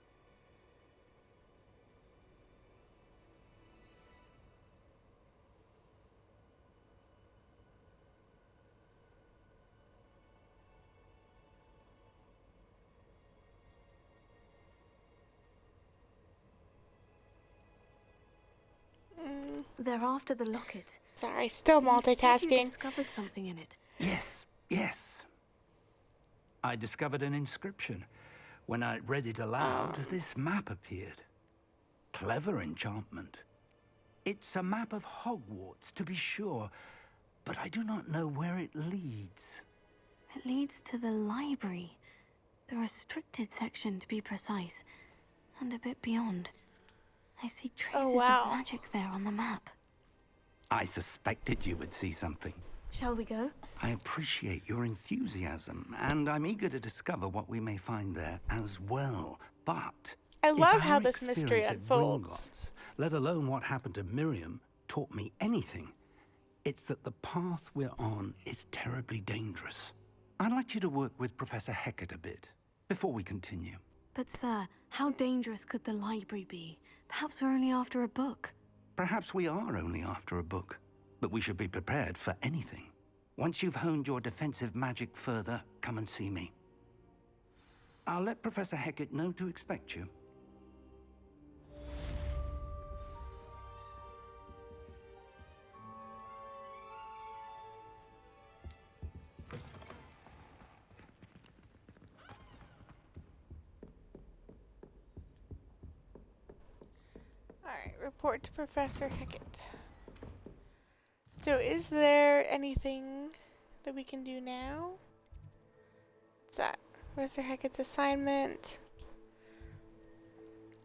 They're after the locket. Sorry, still You said you multitasking. discovered something in it. Yes, yes. I discovered an inscription. When I read it aloud, this map appeared. Clever enchantment. It's a map of Hogwarts, to be sure, but I do not know where it leads. It leads to the library. The restricted section, to be precise. And a bit beyond. I see traces wow. of magic there on the map. I suspected you would see something. Shall we go? I appreciate your enthusiasm, and I'm eager to discover what we may find there as well. But I if love our how this mystery experience at unfolds. Gringotts, let alone what happened to Miriam, taught me anything, it's that the path we're on is terribly dangerous. I'd like you to work with Professor Hecat a bit before we continue. But sir, how dangerous could the library be? Perhaps we're only after a book. Perhaps we are only after a book, but we should be prepared for anything. Once you've honed your defensive magic further, come and see me. I'll let Professor Hecat know to expect you. Alright, report to Professor Hecat. So is there anything that we can do now? What's that? Professor Hecat's assignment.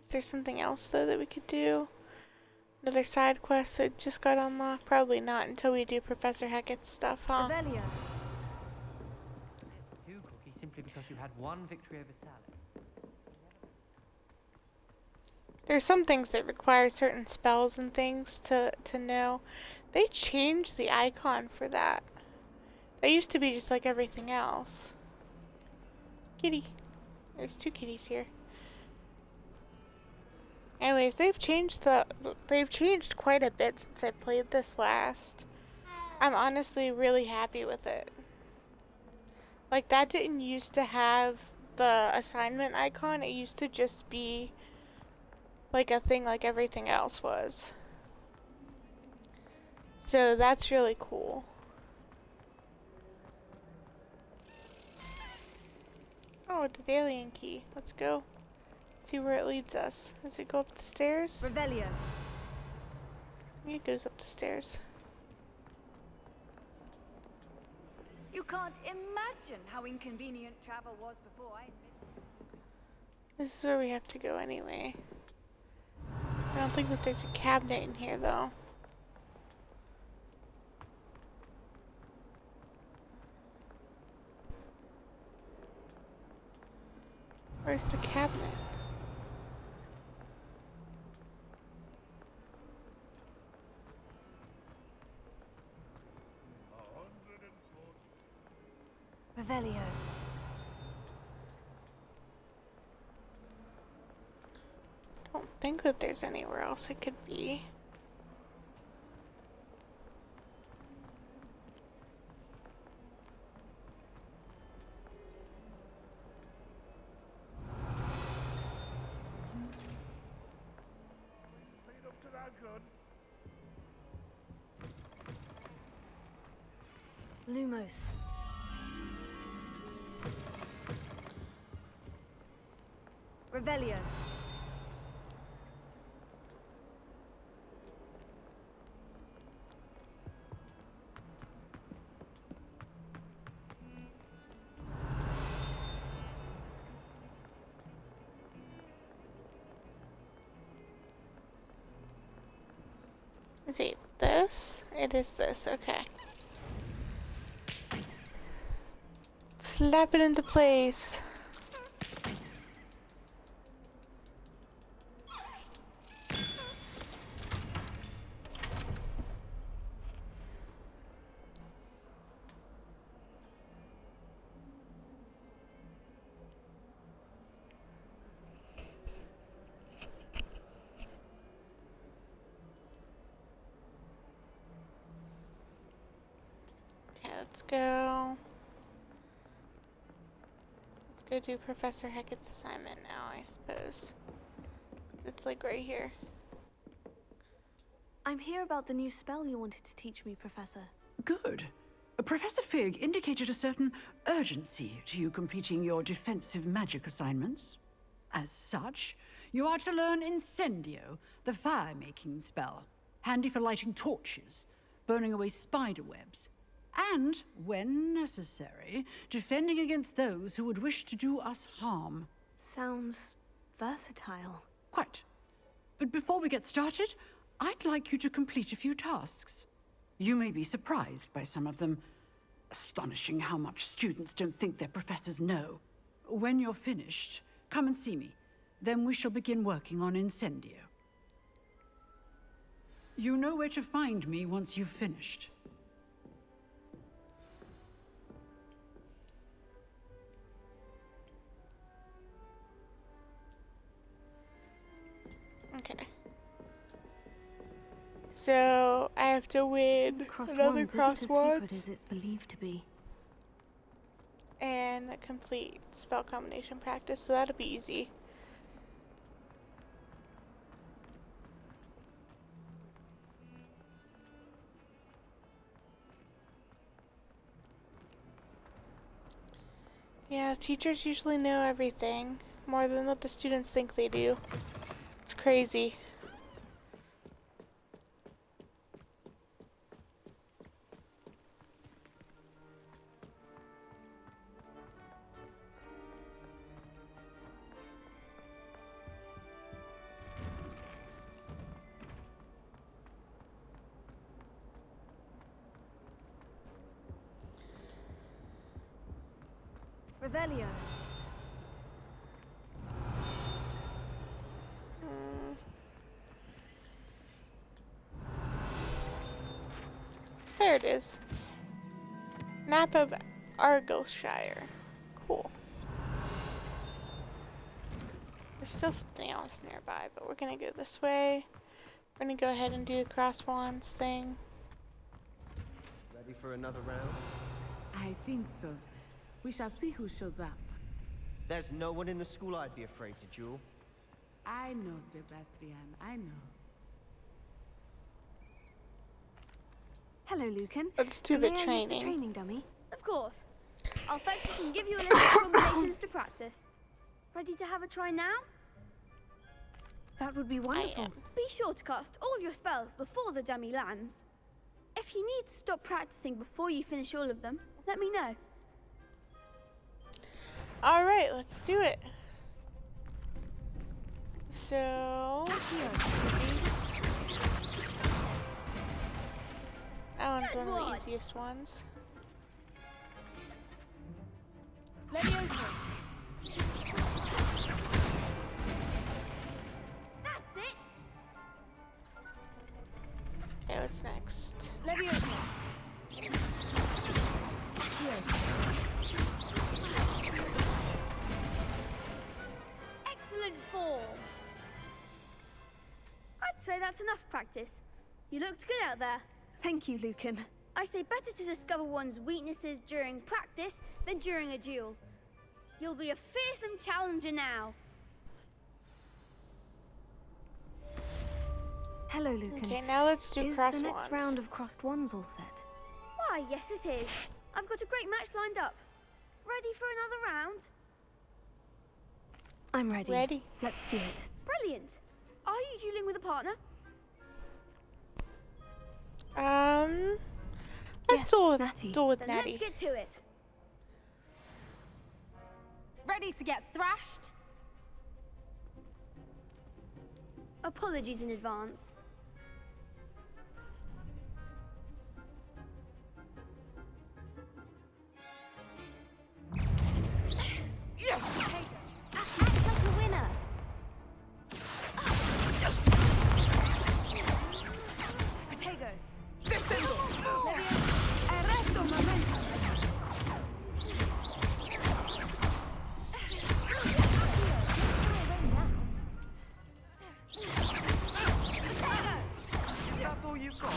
Is there something else though that we could do? Another side quest that just got unlocked? Probably not until we do Professor Hecat's stuff, huh? Revelio. Two cookies simply because you had one victory over salad. There's some things that require certain spells and things to know. They changed the icon for that. It used to be just like everything else. Kitty. There's two kitties here. Anyways, they've changed quite a bit since I played this last. I'm honestly really happy with it. Like, that didn't used to have the assignment icon. It used to just be like a thing like everything else was. So that's really cool. Oh, the Daedalian key. Let's go. See where it leads us. Does it go up the stairs? Revelio. It goes up the stairs. You can't imagine how inconvenient travel was before I... This is where we have to go anyway. I don't think that there's a cabinet in here though. Where's the cabinet? Revelio. Don't think that there's anywhere else it could be. Lumos. Revelio. Is it this? It is this, okay. Slap it into place. Okay, let's go. Let's go do Professor Hackett's assignment now, I suppose. It's like right here. I'm here about the new spell you wanted to teach me, Professor. Good. Professor Fig indicated a certain urgency to you completing your defensive magic assignments. As such, you are to learn Incendio, the fire-making spell, handy for lighting torches, burning away spider webs, and, when necessary, defending against those who would wish to do us harm. Sounds versatile. Quite. But before we get started, I'd like you to complete a few tasks. You may be surprised by some of them. Astonishing how much students don't think their professors know. When you're finished, come and see me. Then we shall begin working on Incendio. You know where to find me once you've finished. Okay. So I have to win another Cross isn't as secret crossword as it's believed to be. and complete spell combination practice, so that'll be easy. Yeah, teachers usually know everything, more than what the students think they do. It's crazy. Revelio. There it is. Map of Argyllshire. Cool. There's still something else nearby, but we're gonna go this way. We're gonna go ahead and do the cross wands thing. Ready for another round? I think so. We shall see who shows up. There's no one in the school I'd be afraid to duel. I know, Sebastian. I know. Hello, Lucan. Let's do the May I use training. the training dummy? Of course. I'll fetch it and give you a list of combinations to practice. Ready to have a try now? That would be wonderful. am. Be sure to cast all your spells before the dummy lands. If you need to stop practicing before you finish all of them, let me know. Alright, let's do it. So, that one's Good one of the one. easiest ones. Leviosa. That's it! Okay, what's next? Leviosa. Excellent form! practice. You looked good out there. Thank you, Lucan. I say better to discover one's weaknesses during practice than during a duel. You'll be a fearsome challenger now. Hello, Lucan. Okay, now let's do Is cross the next wands. round of crossed wands all set? Why, yes it is. I've got a great match lined up. Ready for another round? I'm ready. Ready. Let's do it. Brilliant. Are you dueling with a partner? Let's Yes, duel with, Natty. duel with Then Natty. let's get to it. Ready to get thrashed? Apologies in advance. Act like a winner. Protego. That's all you've got?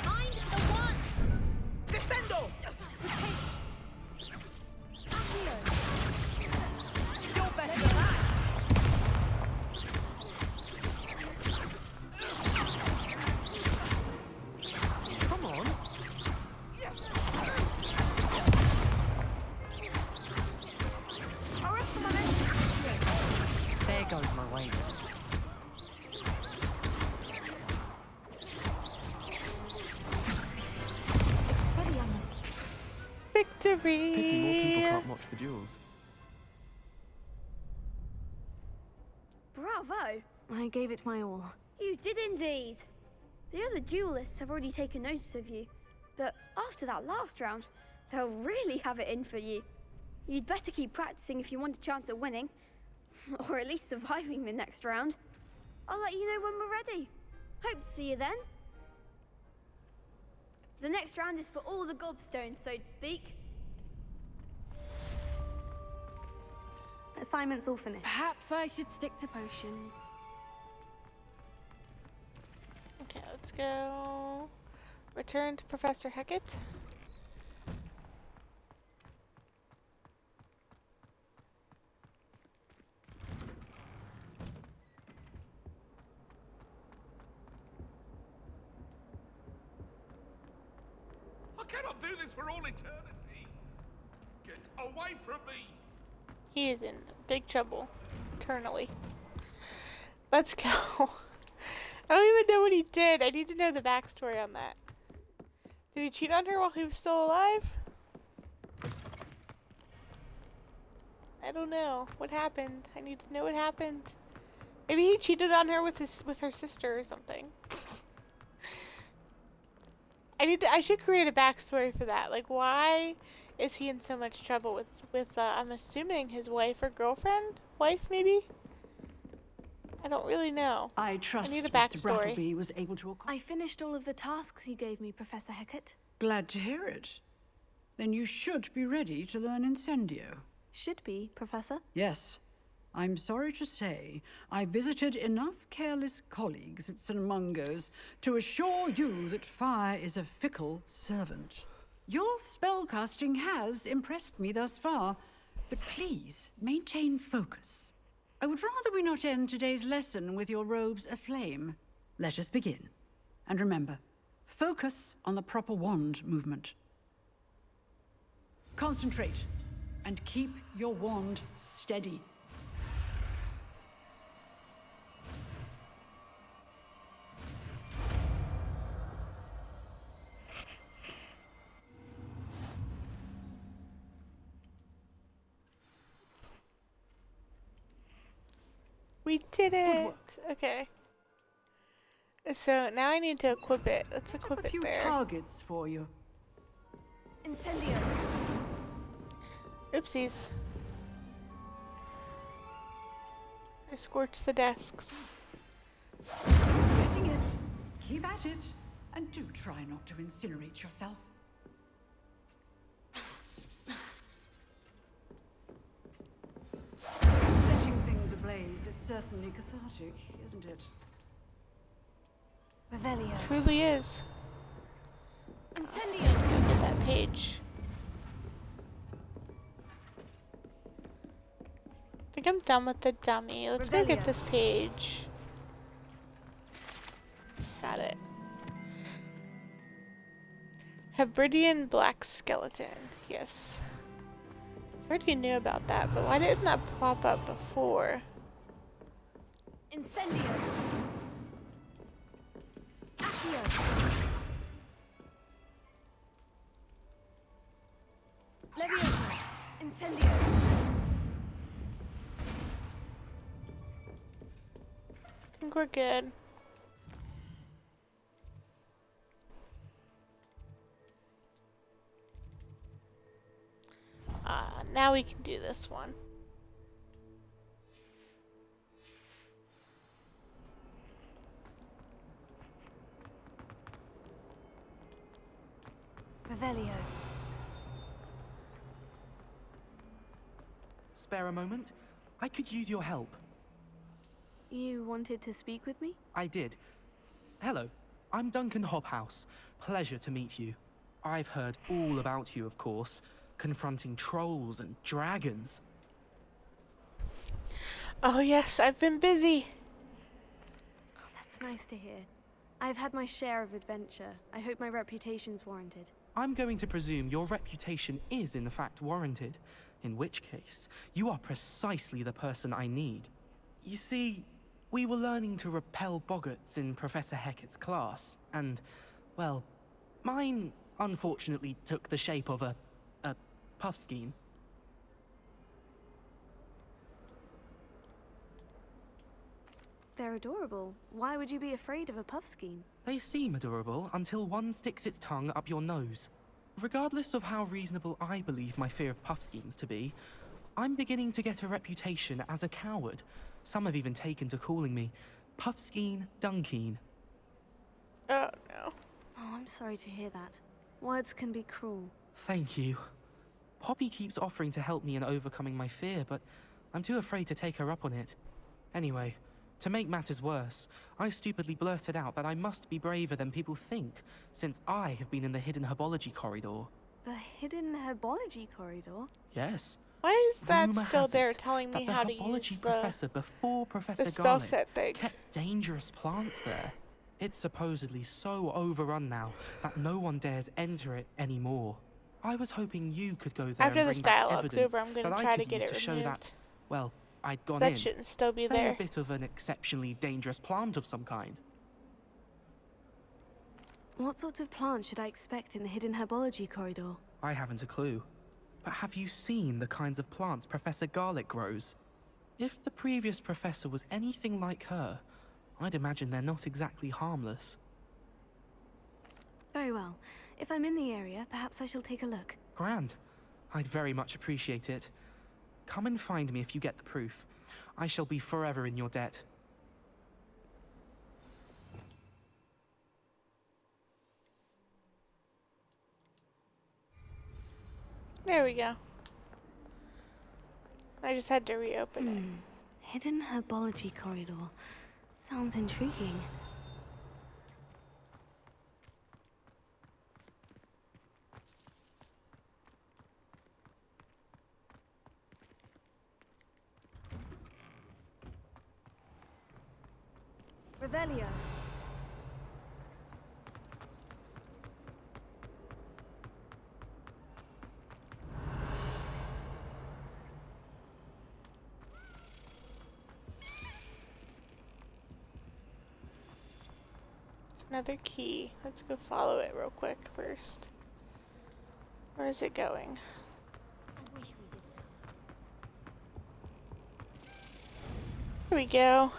Find the one. Descendo! You're better than that! Come on. There goes my way. Victory! Pity more people can't watch the duels. Bravo. I gave it my all. You did indeed. The other duelists have already taken notice of you, but after that last round, they'll really have it in for you. You'd better keep practicing if you want a chance at winning, or at least surviving the next round. I'll let you know when we're ready. Hope to see you then. The next round is for all the gobstones, so to speak. Assignment's all finished. Perhaps I should stick to potions. Okay, let's go. Return to Professor Hecat. I cannot do this for all eternity. Get away from me. He is in big trouble. Eternally. Let's go. I don't even know what he did. I need to know the backstory on that. Did he cheat on her while he was still alive? I don't know. What happened? I need to know what happened. Maybe he cheated on her with her sister or something. I should create a backstory for that. Like, why is he in so much trouble with I'm assuming his wife or girlfriend? Wife, maybe? I don't really know. I trust need a Mr. backstory. Brattleby was able to I finished all of the tasks you gave me, Professor Hecat. Glad to hear it. Then you should be ready to learn Incendio. Should be, Professor. Yes. I'm sorry to say, I visited enough careless colleagues at St. Mungo's to assure you that fire is a fickle servant. Your spellcasting has impressed me thus far, but please maintain focus. I would rather we not end today's lesson with your robes aflame. Let us begin. And remember, focus on the proper wand movement. Concentrate, and keep your wand steady. We did it! Okay. So now I need to equip it. Let's equip A it few there. targets for you. Incendio. Oopsies. I scorched the desks. Getting it. Keep at it. And do try not to incinerate yourself. certainly cathartic, isn't it? Revelio. Truly is. Incendio. Get that page. I think I'm done with the dummy. Let's go get Revelio. this page. Got it. Hebridean black skeleton. Yes. I already knew about that, but why didn't that pop up before? Incendio. Accio. Leviosa. Incendio. I think we're good. Now we can do this one. Revelio. Spare a moment? I could use your help. You wanted to speak with me? I did. Hello, I'm Duncan Hobhouse. Pleasure to meet you. I've heard all about you, of course, confronting trolls and dragons. Oh yes, I've been busy. Oh, that's nice to hear. I've had my share of adventure. I hope my reputation's warranted. I'm going to presume your reputation is in fact warranted, in which case, you are precisely the person I need. You see, we were learning to repel boggarts in Professor Hecat's class, and, well, mine unfortunately took the shape of a puffskein. They're adorable. Why would you be afraid of a puffskein? They seem adorable until one sticks its tongue up your nose. Regardless of how reasonable I believe my fear of puffskeins to be, I'm beginning to get a reputation as a coward. Some have even taken to calling me Puffskein Dunkeen. Oh no. Oh, I'm sorry to hear that. Words can be cruel. Thank you. Poppy keeps offering to help me in overcoming my fear, but I'm too afraid to take her up on it. Anyway, to make matters worse, I stupidly blurted out that I must be braver than people think, since I have been in the hidden herbology corridor. The hidden herbology corridor? Yes. Why is that Rumour still has there it telling me that how the to use herbology the professor before Professor spell Garlick set thing? kept dangerous plants there. It's supposedly so overrun now that no one dares enter it anymore. I was hoping you could go there After and this bring back dialogue's evidence over, I'm that gonna I try to could get use it to show that, removed. well, I'd gone That in. shouldn't still be Say there. a bit of an exceptionally dangerous plant of some kind. What sort of plant should I expect in the hidden herbology corridor? I haven't a clue. But have you seen the kinds of plants Professor Garlick grows? If the previous professor was anything like her, I'd imagine they're not exactly harmless. Very well. If I'm in the area, perhaps I shall take a look. Grand. I'd very much appreciate it. Come and find me if you get the proof. I shall be forever in your debt. There we go. I just had to reopen it. Hidden herbology corridor. Sounds intriguing. Revelio. Another key. Let's go follow it real quick first. Where is it going? Here we go.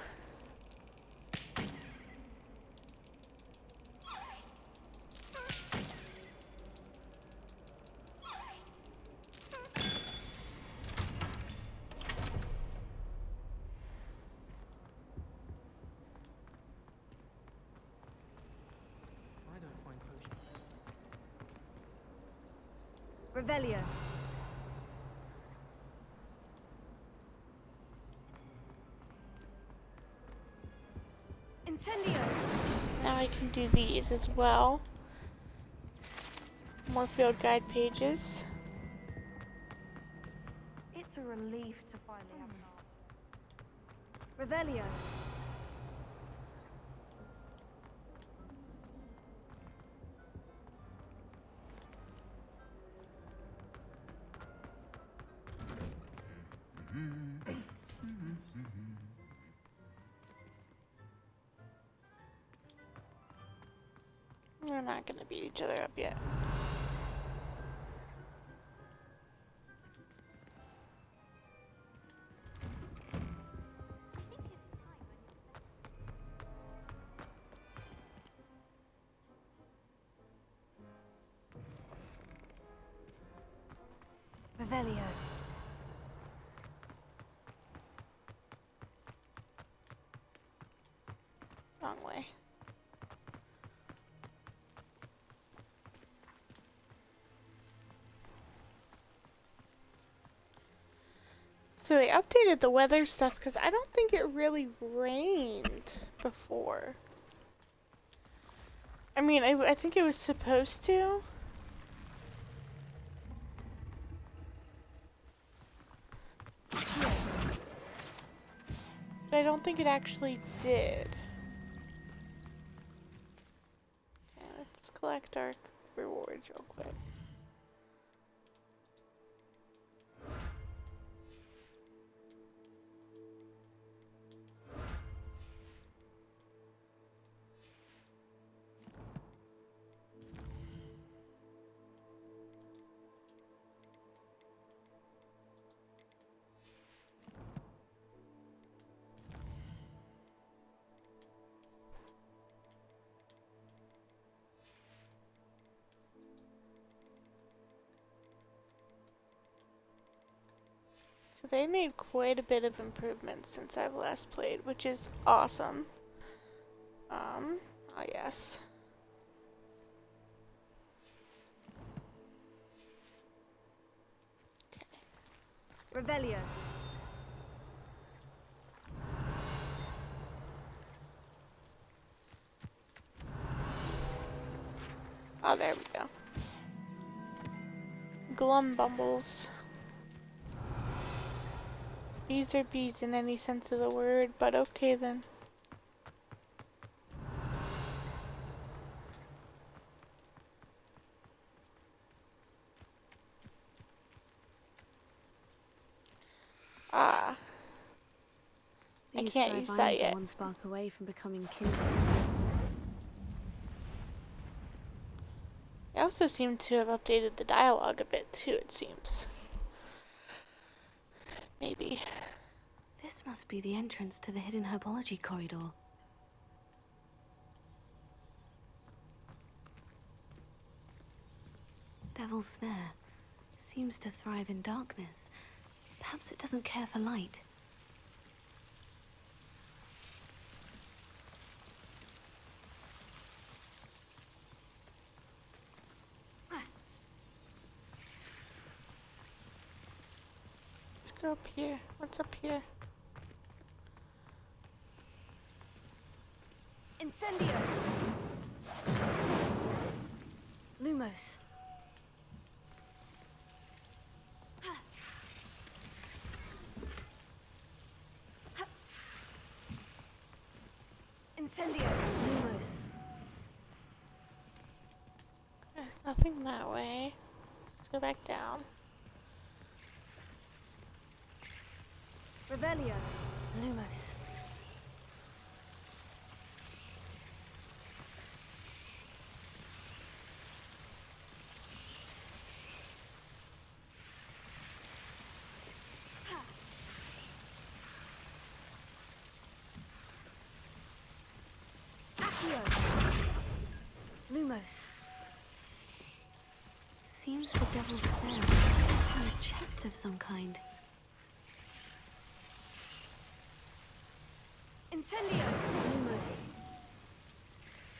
I don't find potions. Revelio. Incendio! Now I can do these as well. More field guide pages. It's a relief to finally have an art. Revelio! We're not gonna beat each other up yet. Revelio. Wrong way. So they updated the weather stuff because I don't think it really rained before. I mean, I think it was supposed to. But I don't think it actually did. Okay, let's collect our rewards real quick. So they made quite a bit of improvements since I've last played, which is awesome. Oh yes. Revelio. Oh, there we go. Glum bumbles. Bees are bees in any sense of the word, but okay then. Ah. I These can't dry use that vines yet. are one spark away from becoming kindling. They also seem to have updated the dialogue a bit too, it seems. Maybe. This must be the entrance to the hidden herbology corridor. Devil's Snare seems to thrive in darkness. Perhaps it doesn't care for light. Let's go up here. What's up here? Incendio. Lumos. Incendio. Lumos. There's nothing that way. Let's go back down. Revelio. Lumos. Lumos. Seems the Devil's Snare was kept in a chest of some kind. Incendio. Lumos.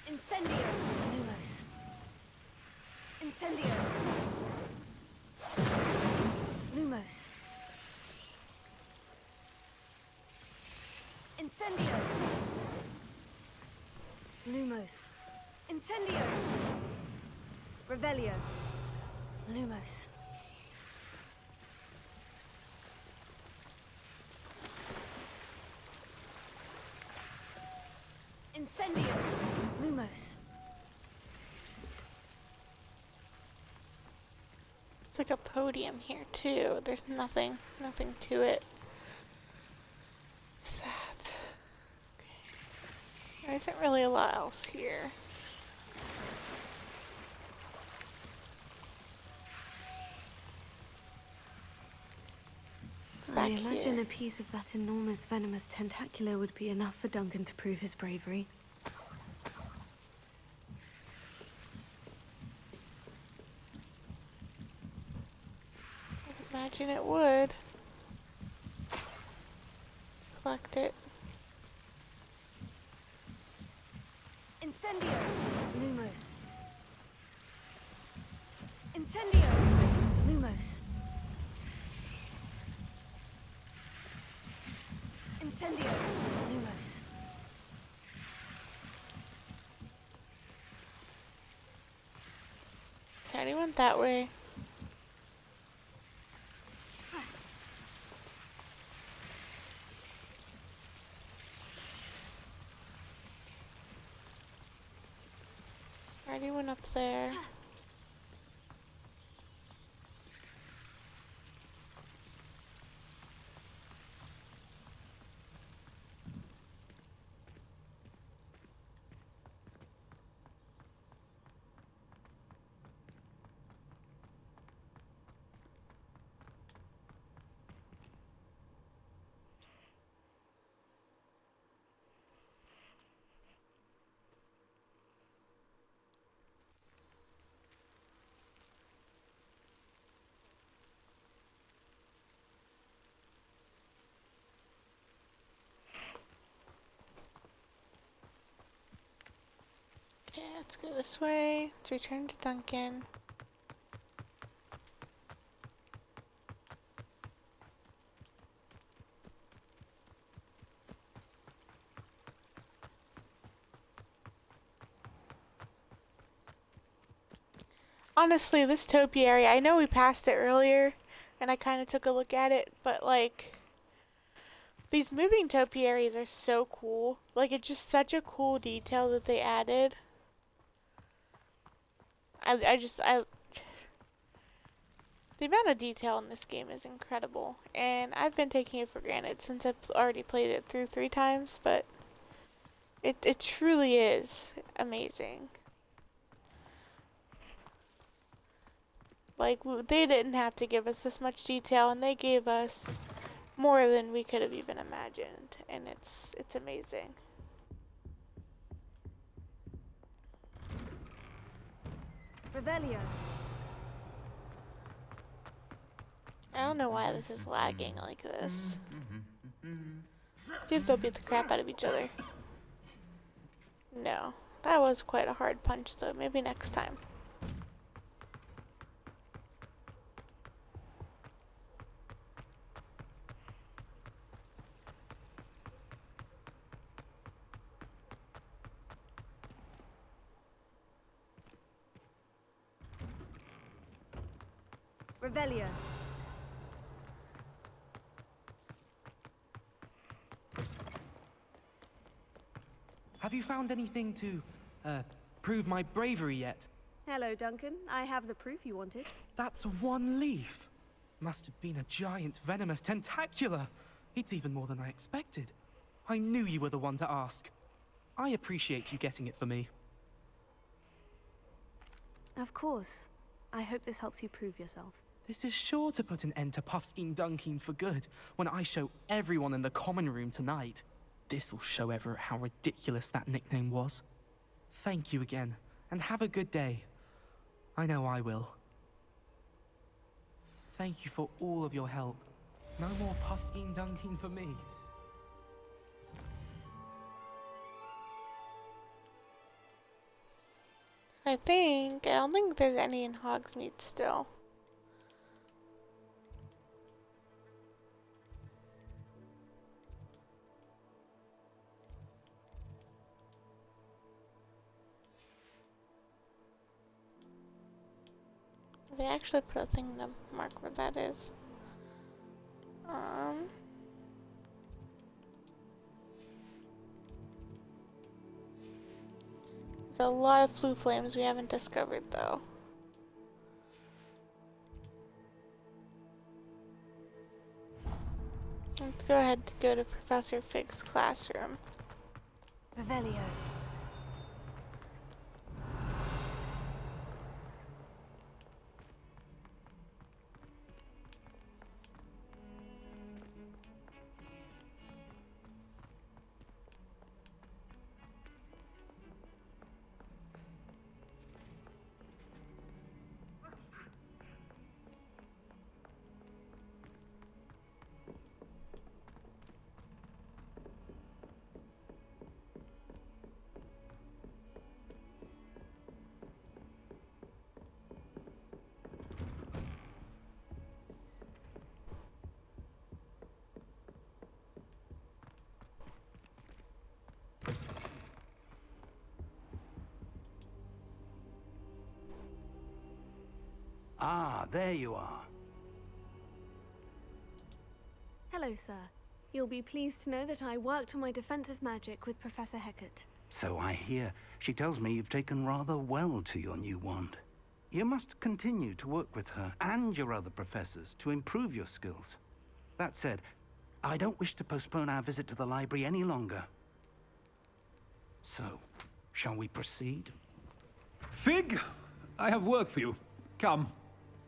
Incendio. Lumos. Incendio. Lumos. Incendio. Lumos. Incendio. Revelio. Lumos. Incendio. Lumos. It's like a podium here too. There's nothing to it. What's that? Okay. There isn't really a lot else here. I imagine a piece of that enormous venomous tentacular would be enough for Duncan to prove his bravery. I imagine it would. Let's collect it. Incendio. Lumos. Incendio. Lumos. Incendio. Lumos. So I went that way. Already went up there. Okay, let's go this way. Let's return to Duncan. Honestly, this topiary, I know we passed it earlier, and I kind of took a look at it, but like, these moving topiaries are so cool. Like, it's just such a cool detail that they added. The amount of detail in this game is incredible, and I've been taking it for granted since I've already played it through 3 times, but it truly is amazing. Like, they didn't have to give us this much detail, and they gave us more than we could have even imagined, and it's amazing. Revelio. I don't know why this is lagging like this. See if they'll beat the crap out of each other. No. That was quite a hard punch though. Maybe next time. Revelio. Have you found anything to, prove my bravery yet? Hello, Duncan. I have the proof you wanted. That's 1 leaf. Must have been a giant venomous tentacular. It's even more than I expected. I knew you were the one to ask. I appreciate you getting it for me. Of course. I hope this helps you prove yourself. This is sure to put an end to Puffskein Dunkin for good when I show everyone in the common room tonight. This'll show Everett how ridiculous that nickname was. Thank you again, and have a good day. I know I will. Thank you for all of your help. No more Puffskein Dunkin for me. I don't think there's any in Hogsmeade still. they actually put a thing to mark where that is. There's a lot of flue flames we haven't discovered though. Let's go ahead and go to Professor Fig's classroom. Revelio. Ah, there you are. Hello, sir. You'll be pleased to know that I worked on my defensive magic with Professor Hecat. So I hear. She tells me you've taken rather well to your new wand. You must continue to work with her and your other professors to improve your skills. That said, I don't wish to postpone our visit to the library any longer. So, shall we proceed? Fig, I have work for you. Come.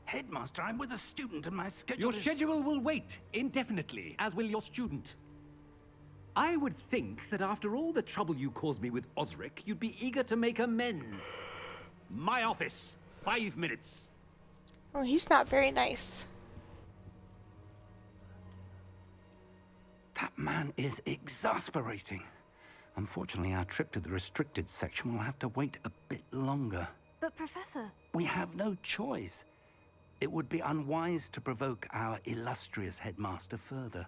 Headmaster, I'm with a student and my schedule Your is... schedule will wait indefinitely, as will your student. I would think that after all the trouble you caused me with Osric, you'd be eager to make amends. My office, 5 minutes. Oh, he's not very nice. That man is exasperating. Unfortunately, our trip to the restricted section will have to wait a bit longer. But, Professor... We have no choice. It would be unwise to provoke our illustrious headmaster further.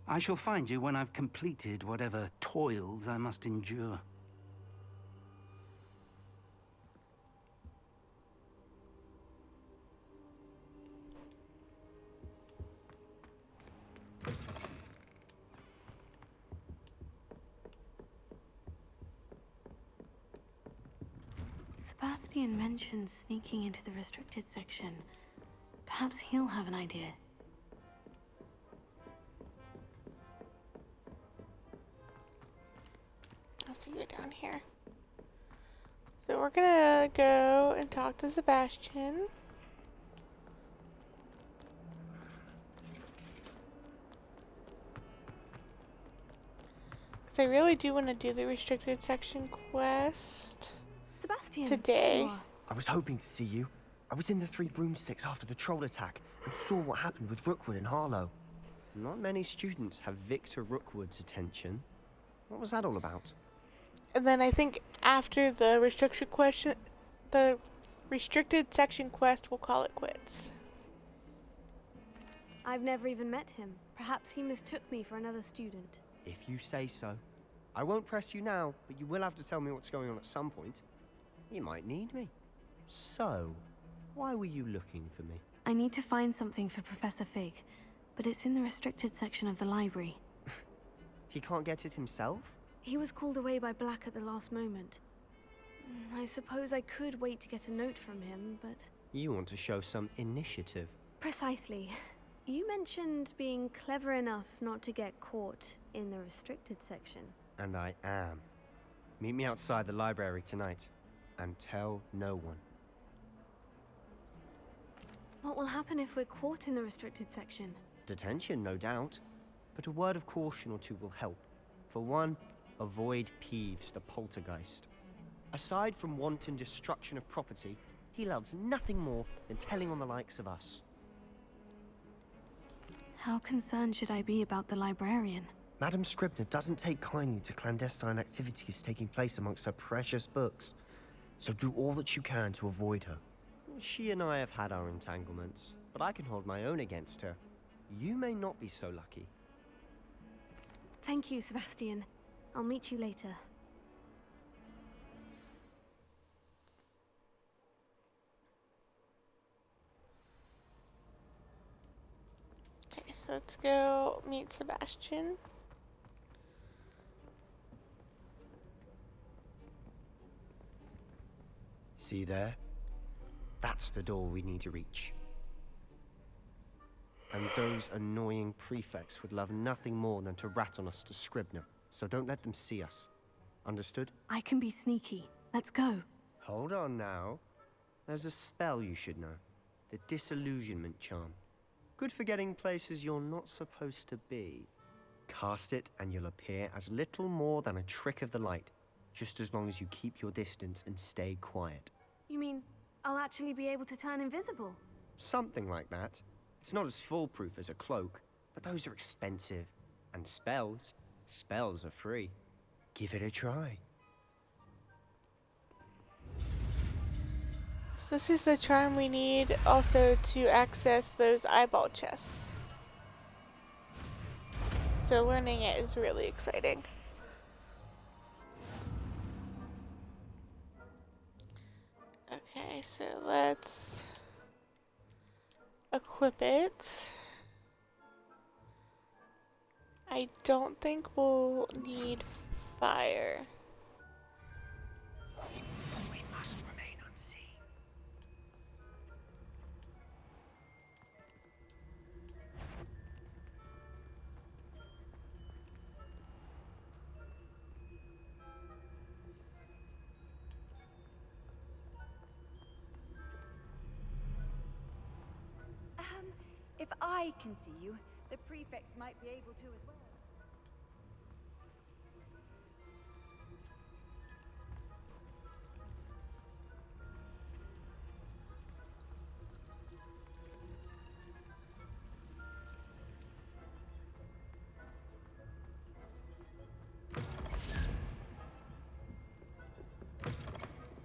I shall find you when I've completed whatever toils I must endure. Sebastian mentioned sneaking into the restricted section. Perhaps he'll have an idea. I have to go down here. So we're gonna go and talk to Sebastian. Because I really do want to do the restricted section quest Sebastian, today. I was hoping to see you. I was in the Three Broomsticks after the troll attack and saw what happened with Rookwood and Harlow. Not many students have Victor Rookwood's attention. What was that all about? And then I think after the restricted section quest, we'll call it quits. I've never even met him. Perhaps he mistook me for another student. If you say so. I won't press you now, but you will have to tell me what's going on at some point. You might need me. So, why were you looking for me? I need to find something for Professor Fig, but it's in the restricted section of the library. He can't get it himself? He was called away by Black at the last moment. I suppose I could wait to get a note from him, but... You want to show some initiative. Precisely. You mentioned being clever enough not to get caught in the restricted section. And I am. Meet me outside the library tonight, and tell no one. What will happen if we're caught in the restricted section? Detention, no doubt. But a word of caution or two will help. For one, avoid Peeves, the poltergeist. Aside from wanton destruction of property, he loves nothing more than telling on the likes of us. How concerned should I be about the librarian? Madame Scribner doesn't take kindly to clandestine activities taking place amongst her precious books. So do all that you can to avoid her. She and I have had our entanglements, but I can hold my own against her. You may not be so lucky. Thank you, Sebastian. I'll meet you later. So let's go meet Sebastian. See there? That's the door we need to reach. And those annoying prefects would love nothing more than to rat on us to Scribner, so don't let them see us. Understood? I can be sneaky. Let's go. Hold on now. There's a spell you should know. The Disillusionment Charm. Good for getting places you're not supposed to be. Cast it and you'll appear as little more than a trick of the light, just as long as you keep your distance and stay quiet. You mean I'll actually be able to turn invisible? Something like that. It's not as foolproof as a cloak, but those are expensive. And spells are free. Give it a try. So this is the charm we need also to access those eyeball chests. So learning it is really exciting. Okay, so let's equip it. I don't think we'll need fire. We must remain unseen. If I can see you, the prefects might be able to as well.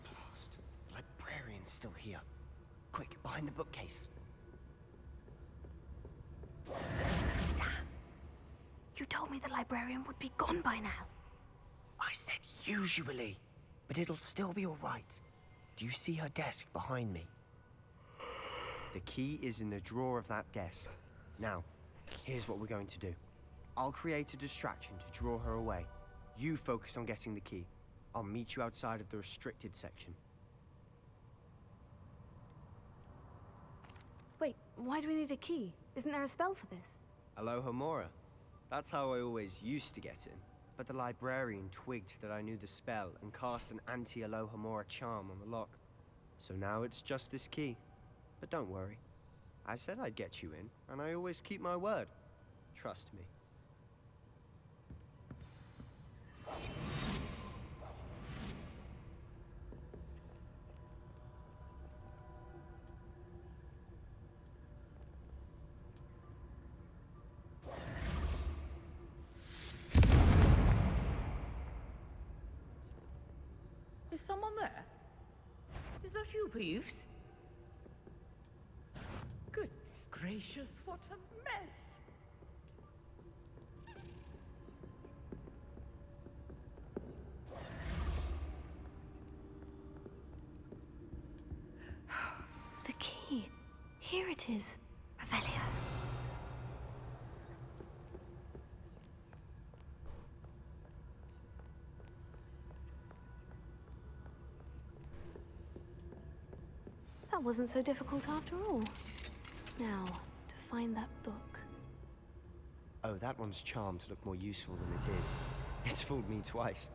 Blast. The librarian's still here. Quick, behind the bookcase. You told me the librarian would be gone by now. I said usually, but it'll still be all right. Do you see her desk behind me? The key is in the drawer of that desk. Now, here's what we're going to do. I'll create a distraction to draw her away. You focus on getting the key. I'll meet you outside of the restricted section. Wait, why do we need a key? Isn't there a spell for this? Alohomora. That's how I always used to get in. But the librarian twigged that I knew the spell and cast an anti-Alohomora charm on the lock. So now it's just this key. But don't worry. I said I'd get you in, and I always keep my word. Trust me. Is someone there? Is that you, Peeves? Goodness gracious, what a mess! The key. Here it is. Revelio. That wasn't so difficult after all. Now, to find that book. Oh, that one's charmed to look more useful than it is. It's fooled me twice.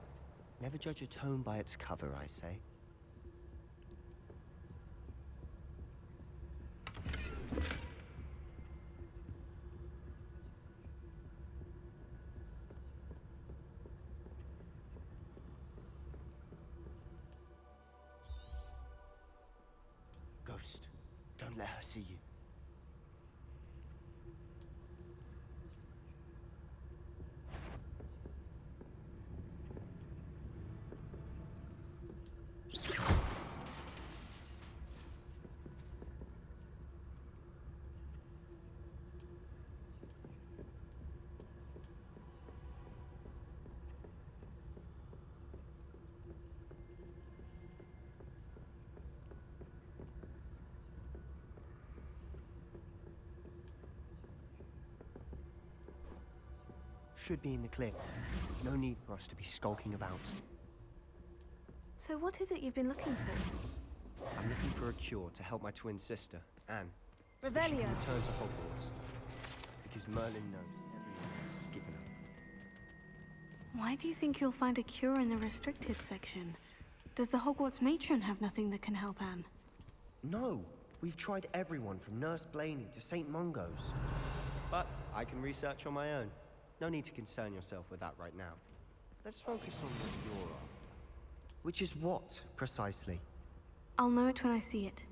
Never judge a tome by its cover, I say. Ghost, don't let her see you. should be in the clear. No need for us to be skulking about. So what is it you've been looking for? I'm looking for a cure to help my twin sister, Anne. So she Revelio. can return to Hogwarts. Because Merlin knows everyone else has given up. Why do you think you'll find a cure in the restricted section? Does the Hogwarts matron have nothing that can help Anne? No, we've tried everyone from Nurse Blaney to St. Mungo's. But I can research on my own. No need to concern yourself with that right now. Let's focus on what you're after. Which is what, precisely? I'll know it when I see it.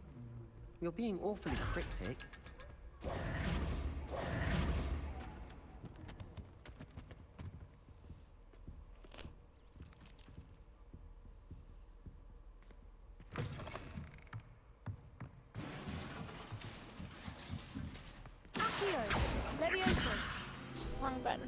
You're being awfully cryptic. Accio! Levioso! Wrong button.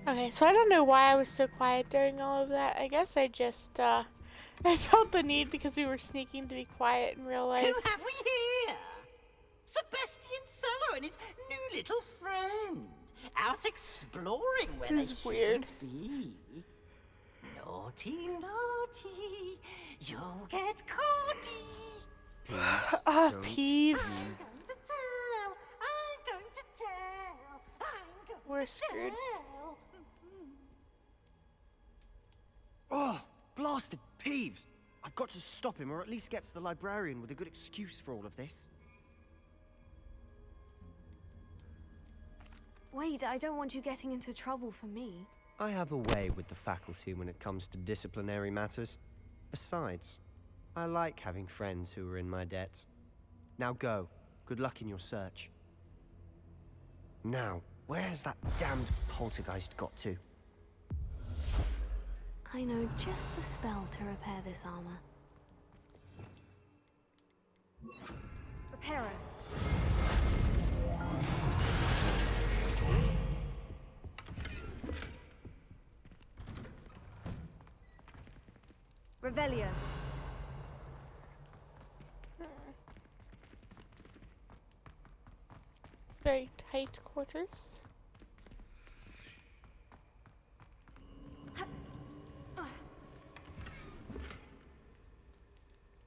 Okay, so I don't know why I was so quiet during all of that. I guess I just, I felt the need because we were sneaking to be quiet in real life. Who have we here? Sebastian Sallow and his new little friend. Out exploring where This they is weird. shouldn't be. Naughty, naughty, you'll get caughty. Peeves, Ah, don't Peeves. I'm going to tell, I'm going to tell, I'm going We're to screwed. tell. Oh, blasted Peeves! I've got to stop him, or at least get to the librarian with a good excuse for all of this. Wait, I don't want you getting into trouble for me. I have a way with the faculty when it comes to disciplinary matters. Besides, I like having friends who are in my debt. Now go. Good luck in your search. Now, where's that damned poltergeist got to? I know just the spell to repair this armor. Reparo. Revelio. Very tight quarters.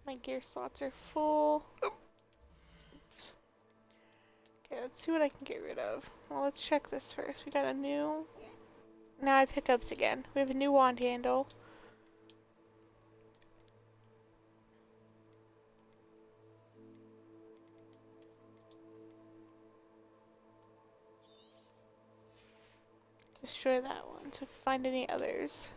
My gear slots are full. Oops. Okay, let's see what I can get rid of. Well, let's check this first. We got a new... Now I have hiccups again. We have a new wand handle. Destroy that one to find any others.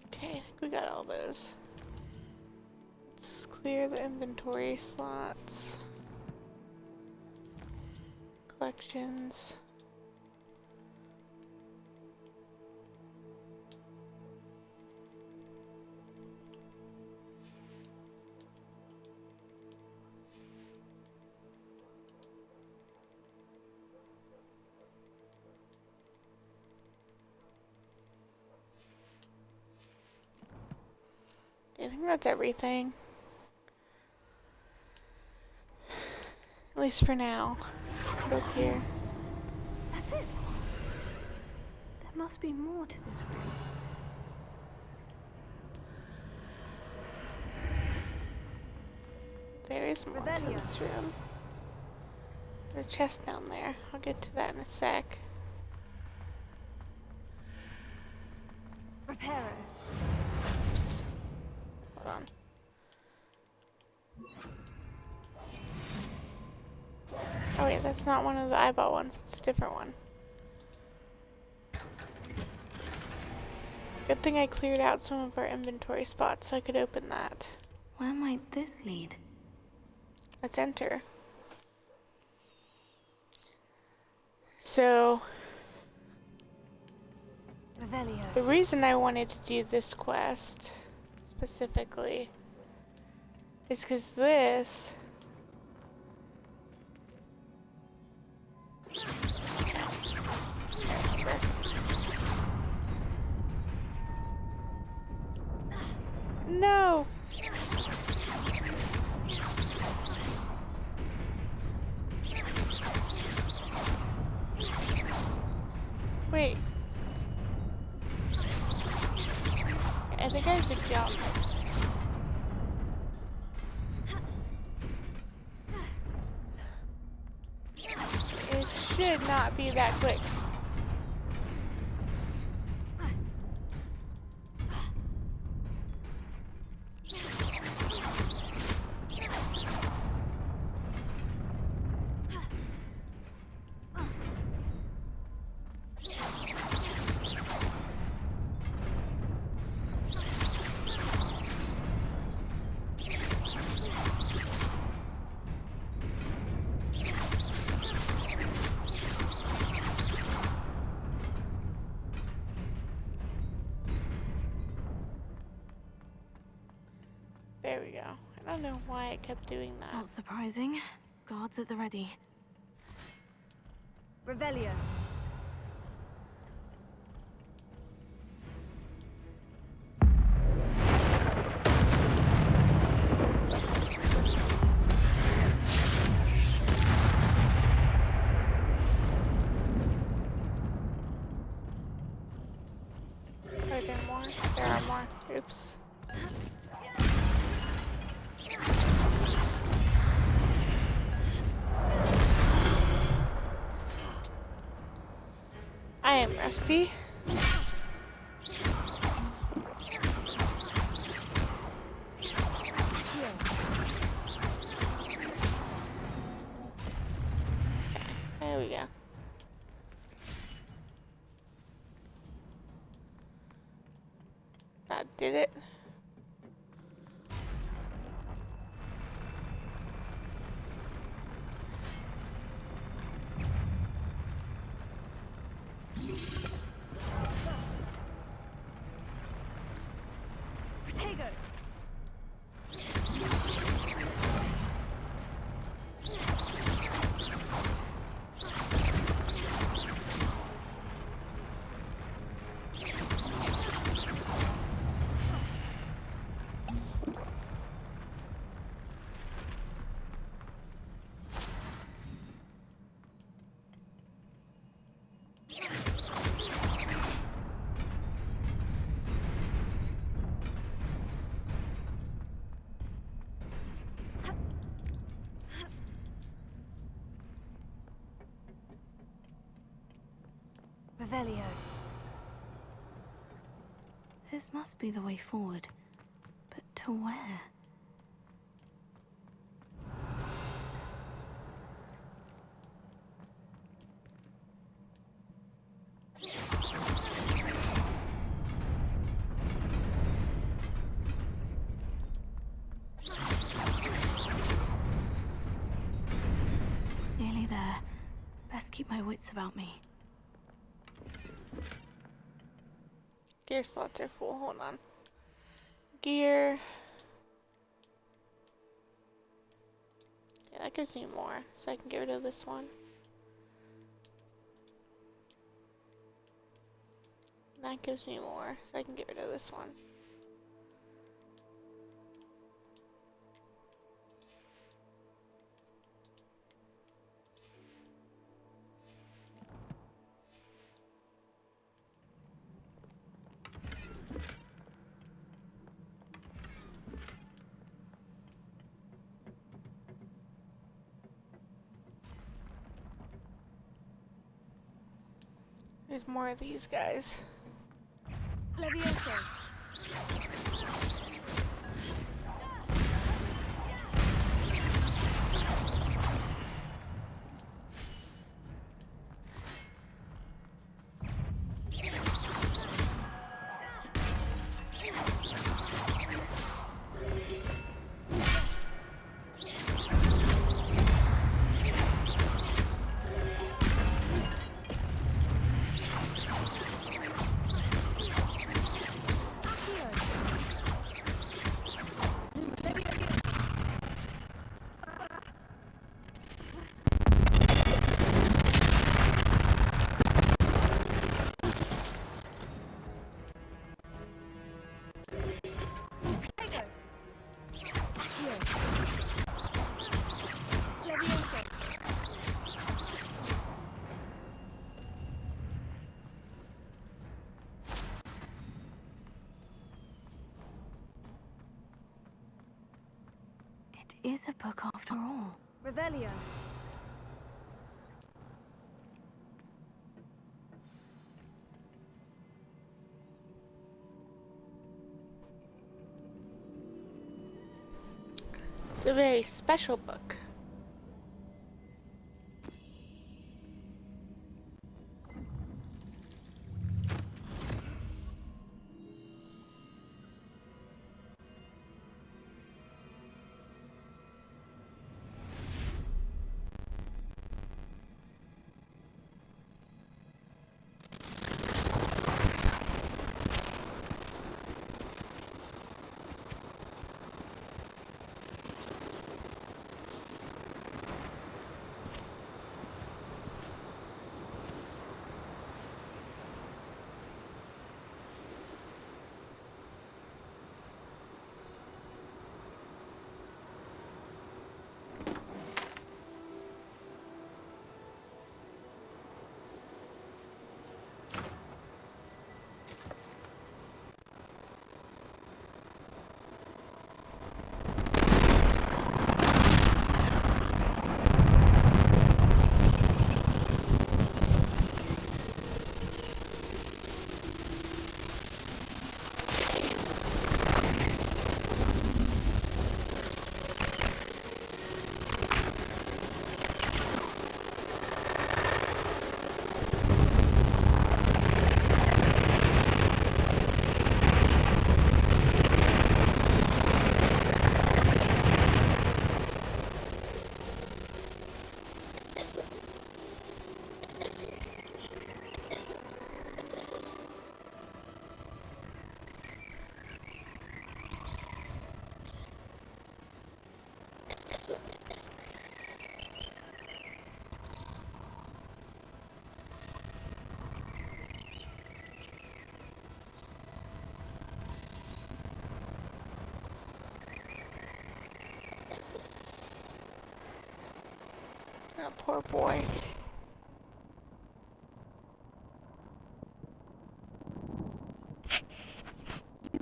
Okay, I think we got all those. Let's clear the inventory slots. Collections. I think that's everything. At least for now. Go up here. That's it. There must be more to this room. There is more to Revelio. this room. There's a chest down there. I'll get to that in a sec. Reparo. Oops. Hold on. Oh wait, that's not one of the eyeball ones. It's a different one. Good thing I cleared out some of our inventory spots so I could open that. Where might this lead? Let's enter. So, the reason I wanted to do this quest specifically is because this no. Wait. I think I have to jump. It should not be that quick. There we go. I don't know why I kept doing that. Not surprising. Guards at the ready. Revelio. Are there more? There are more. Oops. I am rusty. There we go. That did it. Protego. Revelio. This must be the way forward. But to where? Nearly there. Best keep my wits about me. Gear slots are full. Hold on. Gear. Yeah, that gives me more, so I can get rid of this one. That gives me more, so I can get rid of this one. There's more of these guys. Levioso. is a book after all. Revelio. It's a very special book. Oh, poor boy.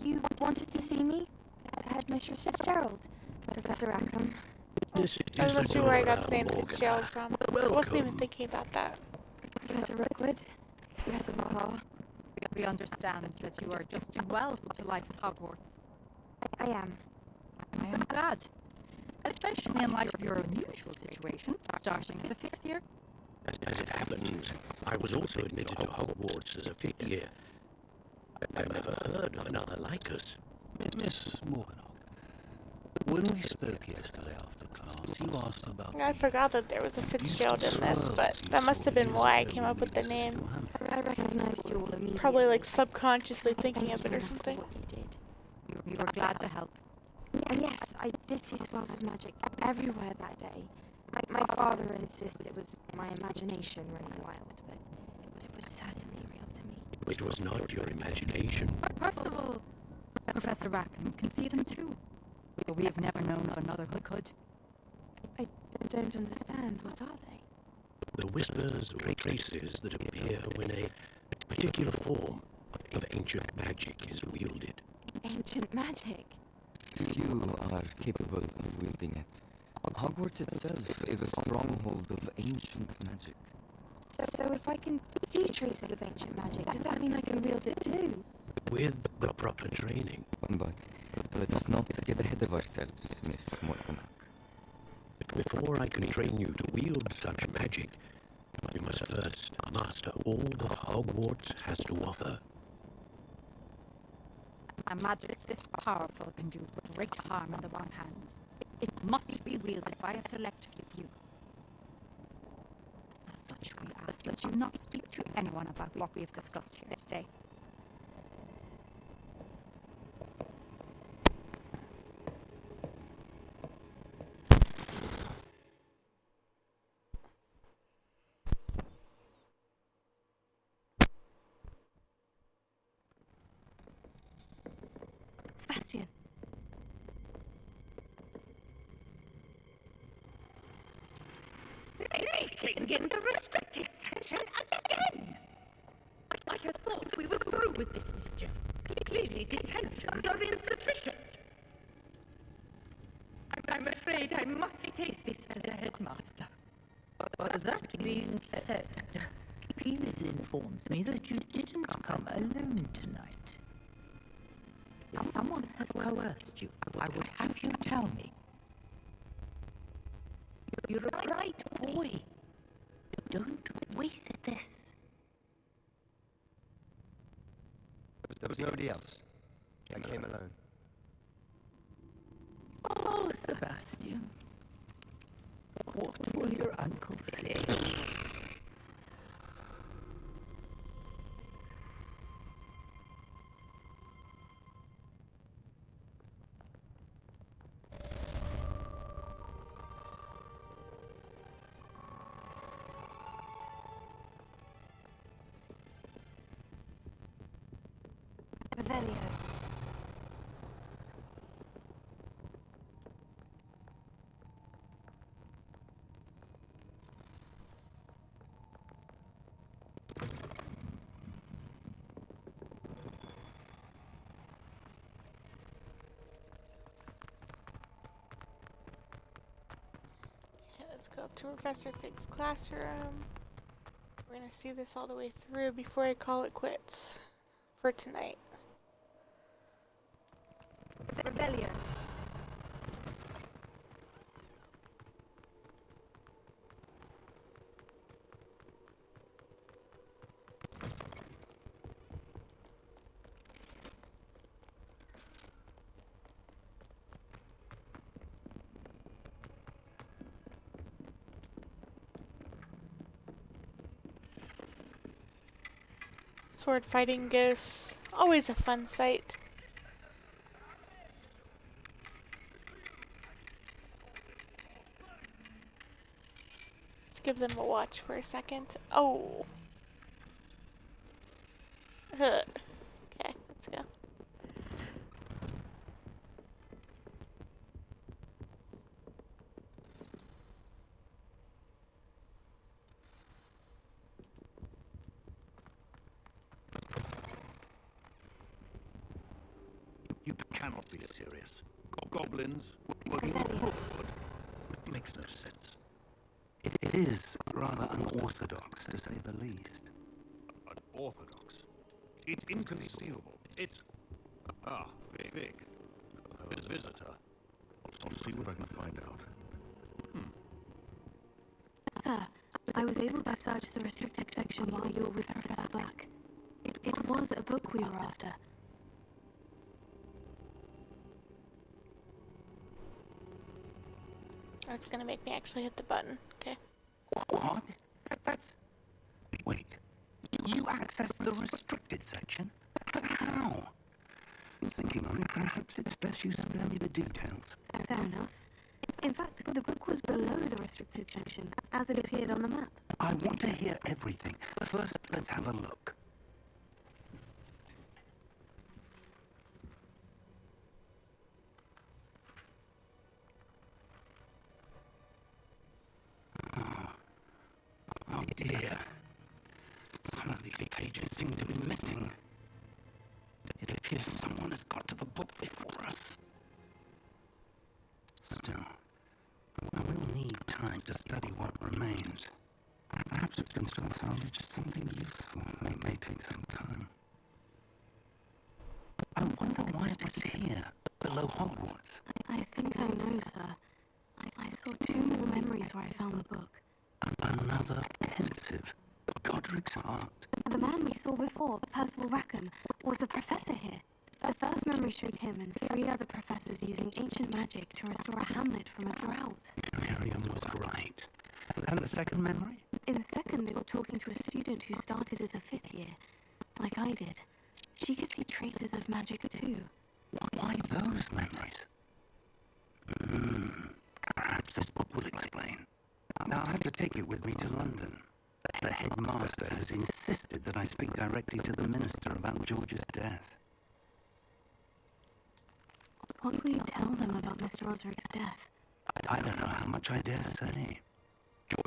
You wanted to see me? Headmistress Fitzgerald, Professor Rackham. I wasn't sure where I got the name Fitzgerald from. I wasn't even thinking about that. Professor Rookwood, Professor Maha. We understand that you are just doing well with your life at Hogwarts. I am. I am glad. Especially in light of your unusual situation, starting as a fifth year. As it happens, I was also admitted to Hogwarts as a fifth year. I've never heard of another like us. Miss Morganach, when we spoke yesterday after class, you asked about... I forgot that there was a Fitzgerald in this, but that must have been why I came up with the name. I recognized you all immediately. Probably like subconsciously thinking of it or something. What you did. We were glad to help. And yes, I did see spells of magic everywhere that day. My father insisted it was my imagination running wild, but it was certainly real to me. It was not your imagination. Percival, Professor Rackham can see them too. But we have never known of another who could. I don't understand. What are they? The whispers or traces that appear when a particular form of ancient magic is wielded. Ancient magic? You are capable of wielding it. Hogwarts itself is a stronghold of ancient magic. So if I can see traces of ancient magic, does that mean I can wield it too? With the proper training. But let us not get ahead of ourselves, Miss Morganach. Before I can train you to wield such magic, you must first master all that Hogwarts has to offer. A magic this powerful can do great harm in the wrong hands. It must be wielded by a select few. As such, we ask that you not speak to anyone about what we have discussed here today. Sebastian. Sneaking in the restricted section again! I had thought we were through with this mischief. Clearly detentions are insufficient. I'm afraid afraid I must taste this, Headmaster. But that being said, Peeves informs me that you didn't come alone tonight. If someone has coerced you, I would have you tell me. You're a bright boy. Don't waste this. There was nobody else. I came alone. Oh, Sebastian. What will your uncle say? Revelio. Okay, let's go up to Professor Fig's classroom. We're gonna see this all the way through before I call it quits for tonight. Revelio. Sword fighting ghosts, always a fun sight. Let's give them a watch for a second. Oh. Huh. Okay, let's go. You cannot be serious. Goblins working with Brookwood. It makes no sense. It is rather unorthodox, to say the least. Unorthodox? It's inconceivable. It's... Ah, Fig. His visitor. I'll see what I can find out. Sir, I was able to search the restricted section while you were with Professor Black. It was a book we were after. Oh, it's gonna make me actually hit the button. Okay. What? That's... Wait. You accessed the restricted section? But how? Thinking on it, perhaps it's best you spare me the details. Fair enough. In fact, the book was below the restricted section, as it appeared on the map. I want to hear everything. First, let's have a look. Oh dear. Some of these pages seem to be missing. It appears someone has got to the book before us. Still, I will need time to study what remains. Perhaps we can still salvage something useful. It may take some time. I wonder why it was here, below Hogwarts. I think I know, sir. I saw 2 more memories where I found the book. Another pensive. Godric's heart. The man we saw before, Percival Rackham, was a professor here. The first memory showed him and 3 other professors using ancient magic to restore a hamlet from a drought. Miriam was right. And the second memory? In the second, they were talking to a student who started as a 5th year, like I did. She could see traces of magic too. Why those memories? Perhaps this book will explain. I'll have to take it with me to London. The headmaster has insisted that I speak directly to the minister about George's death. What will you tell them about Mr. Osric's death? I don't know how much I dare say.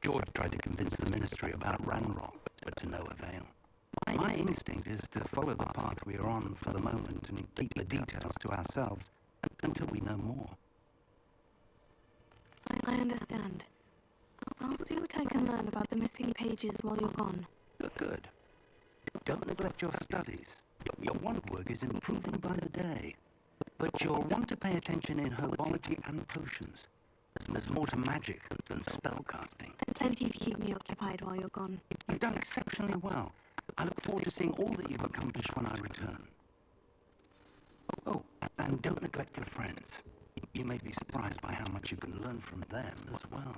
George tried to convince the ministry about Ranrock, but to no avail. My instinct is to follow the path we are on for the moment and keep the details to ourselves until we know more. I understand. I'll see what I can learn about the missing pages while you're gone. Good. Don't neglect your studies. Your wand work is improving by the day. But you'll want to pay attention in herbology and potions. There's more to magic than spellcasting. Plenty to keep me occupied while you're gone. You've done exceptionally well. I look forward to seeing all that you've accomplished when I return. Oh, and don't neglect your friends. You may be surprised by how much you can learn from them as well.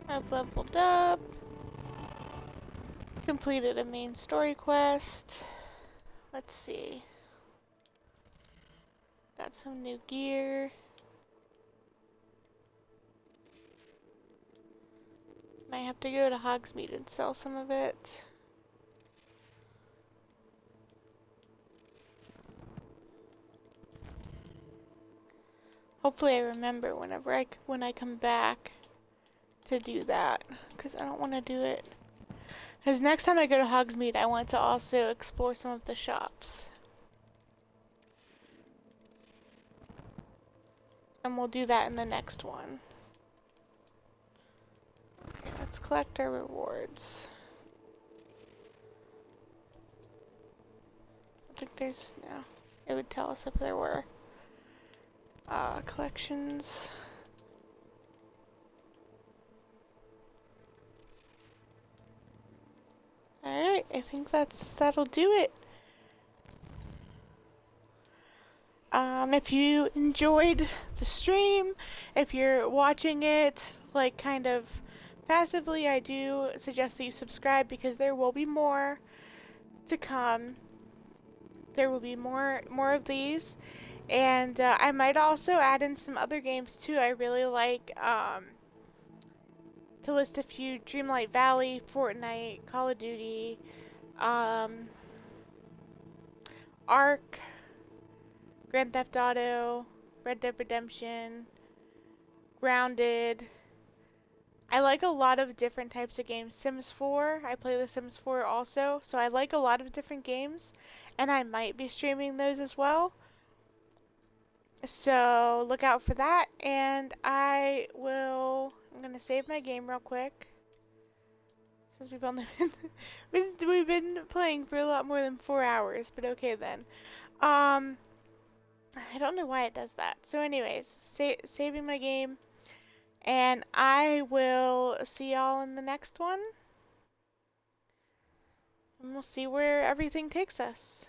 I've leveled up. Completed a main story quest. Let's see. Got some new gear. Might have to go to Hogsmeade and sell some of it. Hopefully I remember when I come back to do that, because I don't want to do it. Because next time I go to Hogsmeade, I want to also explore some of the shops. And we'll do that in the next one. Okay, let's collect our rewards. I think there's no. It would tell us if there were collections. Alright, I think that'll do it. If you enjoyed the stream, if you're watching it like kind of passively, I do suggest that you subscribe because there will be more to come. There will be more of these, and I might also add in some other games too. I really like to list a few: Dreamlight Valley, Fortnite, Call of Duty, Ark, Grand Theft Auto, Red Dead Redemption, Grounded. I like a lot of different types of games. Sims 4, I play The Sims 4 also, so I like a lot of different games, and I might be streaming those as well. So look out for that, and I'm gonna save my game real quick. Since we've only we've been playing for a lot more than 4 hours, but okay then. I don't know why it does that. So anyways, saving my game, and I will see y'all in the next one. And we'll see where everything takes us.